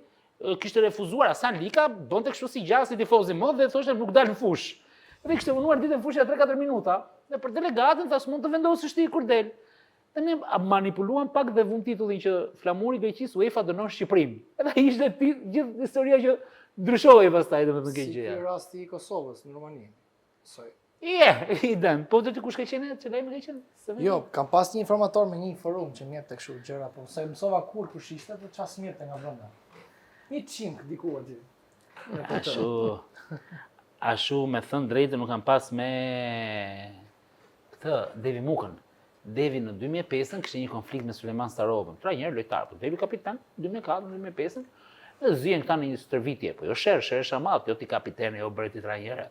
kishte refuzuar Hasan Lika, donte kështu si gjasi tifozi mod dhe thoshte nuk dal në fush. Dhe kishte unuar ditën në fushë 3-4 minuta, dhe për delegatin tha s'mund të vendosësh ti kur del. Dhe ne manipuluan pak dhe vum titullin që flamuri Greqisë UEFA dënon Shqipërinë. Edhe ishte gjithë historia që ndryshoi pastaj domethënë kjo gjë. Si rasti i Kosovës në Rumani. Soi. I dën, po ti kush ka qenë, që lajmi ka qenë? Jo, kam pas një informator me një forum që më jep tek kështu gjëra, po se mësova kur kush ishte, po çfarë smjete nga brenda. Një çink diku aty. Ashu me thënë drejtë nuk kam pas me këtë Devi Mukën. Devi në 2005 kishte një konflikt me Sulejman Starovën. Trajner lojtar, po Devi kapitan 2004-2005 dhe zihen këta në një stërvitje, po jo sherë shamat, jo ti kapiteni, jo bëre ti trajner.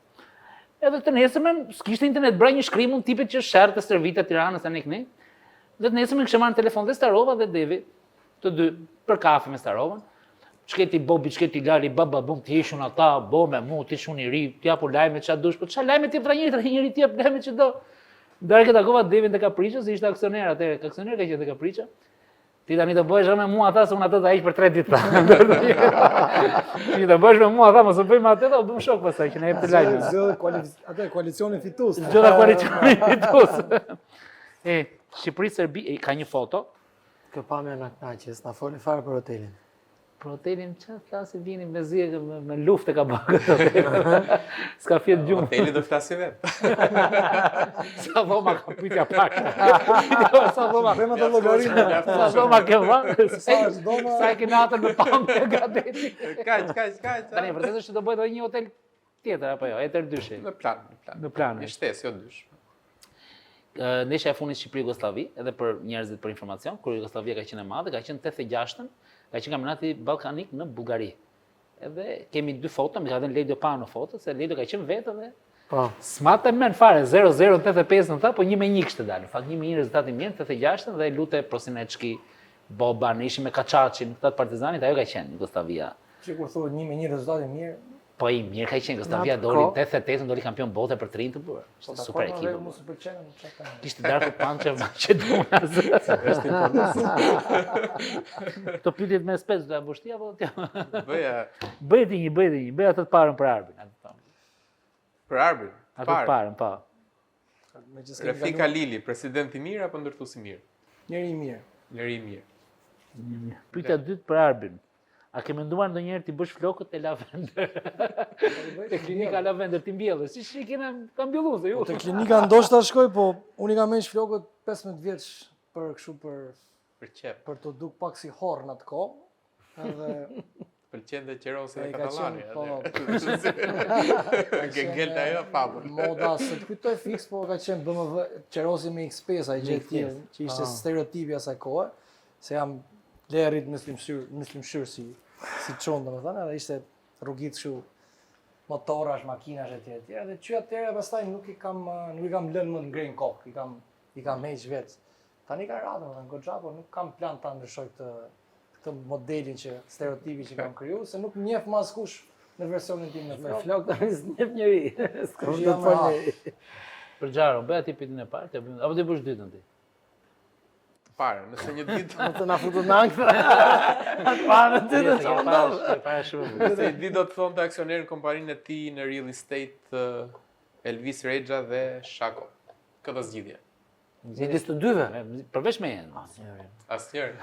Edhe të nesërmen s'kishte internet, bëra një shkrim unë tipit që sherë të stërvitja Tiranës tani këni. Dhe të nesërmen kishte marrë në telefon dhe Starova dhe Devi, të dy për kafe me Starovën. Çketi Bobi, çketi Lali, baba bum ti ishun ata, bo me mu, ti shun I ri, ti apo lajme ç'a dush, po ç'a lajme ti trajneri ti jap lajme çdo. Darkë takova Devin te Kapriçës, ishte aksioner atëherë, aksioner ka qenë te Kapriça. Ti tani të bëhesh me mua ata se unë atë ta hiq për 3 ditë. Ti të bëhesh me mua ata, mos u bëjmë atë, do bëjmë shok pastaj që na jep të lajme. Atë koalicioni fitues. Gjitha koalicioni fitues. Shqipëri-Serbi ka një foto. Kjo pamja na kënaqes, na foli fare për hotelin. Për hotelin që flasë vini me zirë, me luftë ka bërë këtë hotel. S'ka fjetë gjumë. Hoteli do flasi vetë. Sa dhoma ka pytja pak. Sa dhoma. Bëjmë atë llogarinë. Sa dhoma ke va. dhoma. Sa e ke natën me pamë e gadeti. Kaq. Tani, vërtet është që do bëjt edhe një hotel tjetër, apo jo, e tërë dyshi. Në plan. Në plan. Një shtesë, jo dysh. Ndeshja e fundit Shqipëri-Jugosllavi, edhe për njerëzit për informacion, kur Jugosllavia ka qenë e madhe, ka qenë 86-ën, ka qenë kampionati ballkanik në Bullgari. Edhe kemi 2 foto, më ka dhënë Lejdo pa në foto, se Lejdo ka qenë vetë edhe Po. s'matë men fare 0-0 në 85 në tha, po 1-1 kishte dalë. Në fakt 1-1 rezultati mirë 86-ën dhe lute Prosinečki, Boban, ishim me Kaçaçin, këta të Partizanit, ajo ka qenë Jugoslavia. Që kur thuhet 1-1 rezultati mirë. Po I mirë ka qenë Jugoslavia doli 88-ën doli kampion bote për 30 të bërë. Ishte super ekip. Mos u pëlqen çka. Kishte Darko Pančev Maqedonas. Këto pyetjet me spec do ta bësh ti apo ti? Bëja Bëj atë të parën për Arbin. për Arbin. Atë të parën, po. Refika Lili, president I mirë apo ndërtues I mirë? Njëri I mirë. Njëri I mirë. Pyetja e dytë për Arbin. A ke menduar ndonjëherë ti bësh flokët e Lavender? Te klinika Lavender ti mbjellësh. Si shikina ka mbjelluar se ju. Te klinika ndoshta shkoj, po unë kam heq flokët 15 vjeç për kështu Për qep. për të duk pak si horr në atë kohë. Edhe Pëlqen dhe Qerosi dhe e ka Katalani. qenë, po. Gengel ajo fabul. Moda se të kujtoj fiks, po ka qenë BMW Qerosi me X5 ai gjë tjetër, që ishte stereotipi asaj kohe, se jam lerit muslimshyr si çon domethënë, edhe ishte rrugit kështu motorash, makinash etj etj. Edhe që atëherë pastaj nuk i kam lënë më ngrenë kokë, i kam heq vet. Tani ka radhë, domethënë goxha, po nuk kam plan ta ndryshoj këtë modelin që stereotipi që kam kriju, se nuk njeh më askush në versionin tim në Me flok tani s'njep njëri. S'ka Kështu të jam fol rahat. njëri. Për Xharo, bëj aty pyetjen e parë, apo ti bësh dytën ti? Pare, nëse një ditë Në të na futut në ankë. Atë parë në ty të Para shumë. nëse një ditë do të thonë të aksioner në kompaninë e tij në real estate Elvis Rexha dhe Shako. Këtë zgjidhje. Zgjidhjes të dyve. Përveç me jenë. Asnjëri. Asnjëri.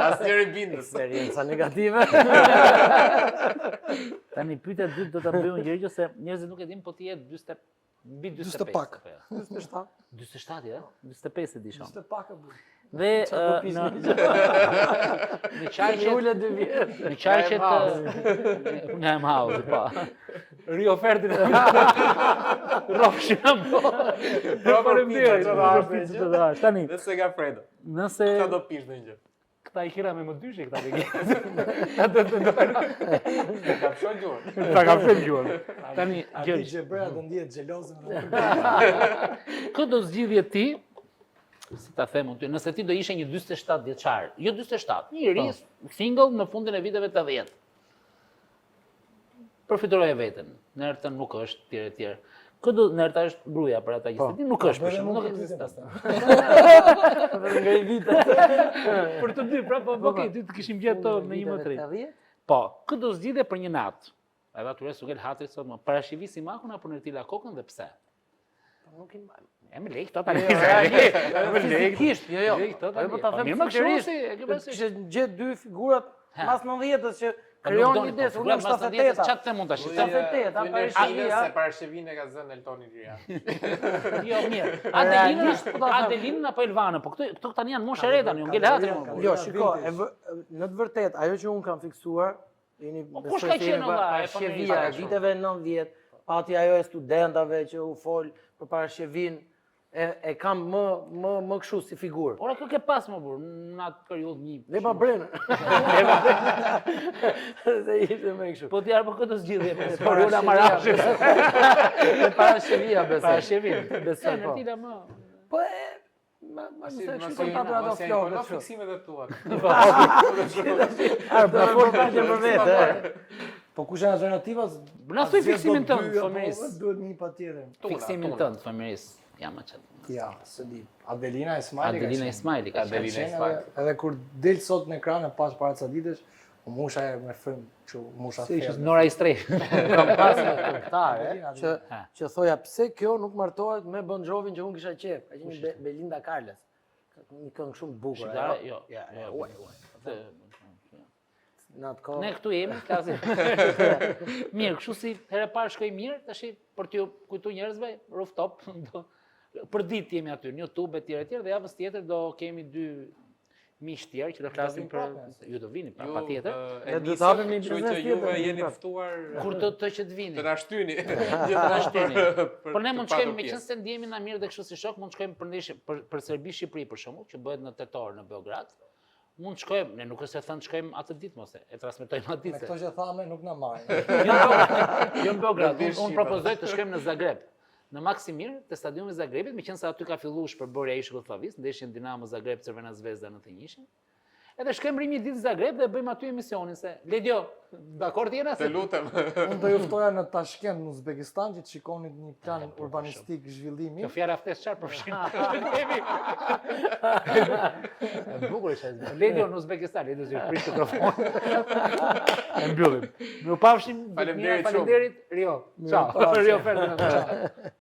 Asnjëri bindës. Eksperienca negative. Tani pyetja e dytë do ta bëjmë gjë që se njerëzit nuk e dinë, po ti je 40 mbi 45. 40 pak. 47. 47 ja? 45 e di shumë. Ishte pak e bukur. Dhe në qarqet Ule 2 vjet. në qarqet nga e hauzi, po. Ri ofertin e rrofshëm. Faleminderit. Tani, Dhe se ka Fredo. nëse Çfarë do pish në gjë? këta I kira me më dyshe këta legi. Ka fshon gjuhën. Ta kam fshën gjuhën. Tani, Ati Gjergj, që bëra do ndihet xhelozën. kë do zgjidhje ti, si ta them unë ty, nëse ti do ishe një 47 vjeçar, jo 47, një ri single në fundin e viteve të 10. Përfitoroje veten. Nerta nuk është tjerë tjerë. Këtu nerta është gruaja për ata që ti nuk është për shkak, nuk ekziston. Nga I vitet. Për të dy, pra po okay, ti të kishim gjetë në 1-3. Po, kë do zgjidhje për një natë? Edhe atyre sugel hatri sot më parashivisi makun apo në tila kokën dhe pse? Nuk I mbaj. E me lejk të tani. Fizikisht, jo. Lejk të Ajo po ta them Mirë më kështu sinqerisht. si, e ke bërë si. Kishte gjetë 2 figurat mas 90-s që Krijon një ide, unë jam 78-a. Çfarë të mund tash? 78-a, Parashevia. Se Parashevin e ka zënë Eltoni Liria. Jo, mirë. Realisht, po ta them. Adelinën apo Elvanën, po këto tani janë moshë re tani, ngel hatën. Jo, shiko, në të vërtet, ajo që unë kam fiksuar, jeni kush ka qenë valla, Parashevia e viteve 90, pati ajo e studentave që u fol për Parashevin, e kam më kështu si figurë. Ora kë ke pas më burr në atë periudhë një. Ne pa brenë. Se ishte më kështu. Po ti apo këtë zgjidhje me Parashevia, Parola Marashi. Me Parashevia besoj. Parashevin. Besoj po. Tila më. Po ma se kështu kam pasur ato flokë. Po fiksimet e tua. Po fol për vetë. Po kush janë alternativat? Na thuj fiksimin tënd, fëmijës. Duhet një patjetër. Fiksimin tënd, fëmijës. Jam më çet. Ja, se di. Adelina Ismaili. Adelina Ismaili ka Adelina qenë. Ismaili. Edhe kur del sot në ekran e pas para ca ditësh, u musha e me frymë, kështu musha Si ishte thellë. Nora Istrej. Kam pasur këngëtare Adelina, që thoja pse kjo nuk martohet me Bon Jovin që unë kisha qef. Ka qenë Belinda Carles. Një këngë shumë bukur. Shqiptare, ajo. jo. Ja, uaj. Në atë kohë. Ne këtu jemi, klasin. Mirë, kështu si herë parë shkoj mirë, tash për t'ju kujtu njerëzve, rooftop, për ditë jemi aty, në YouTube e tjerë dhe javës tjetër do kemi 2 miq tjerë që do flasim për ju do vini pra patjetër. Ne do të hapim një biznes Juve tjetër. jeni ftuar Kur të që të vini. të na shtyni. Na shtyni. Për Por ne mund të shkojmë me pjesë. qenë se ndjehemi na mirë dhe kështu si shok, mund të shkojmë për ndeshje për Serbi Shqipëri për shembull, që bëhet në tetor në Beograd. Mund të shkojmë, ne nuk është se thënë shkojmë atë ditë mos e transmetojmë atë me ditë. këto që thamë nuk na marrin. Jo në Beograd, unë propozoj të shkojmë në Zagreb. Në Maksimir, te stadiumi i Zagrebit, meqense aty ka filluar shpërbërja e Jugosllavisë, ndeshjen Dinamo Zagreb Crvena Zvezda në të njëjtin. Edhe shkojmë rrim një ditë në Zagreb dhe bëjmë aty emisionin se Ledio, dakord jena Të se lutem. Unë do ju ftoja në Tashkent, në Uzbekistan, që të shikonit një plan urbanistik zhvillimi. kjo fjalë aftes çfarë përfshin. E bukur është. Ledio në Uzbekistan, Ledio si prish mikrofon. E mbyllim. Ju pafshim. Faleminderit shumë. Faleminderit Rio. Ciao. Rio Ferdinand. Ciao.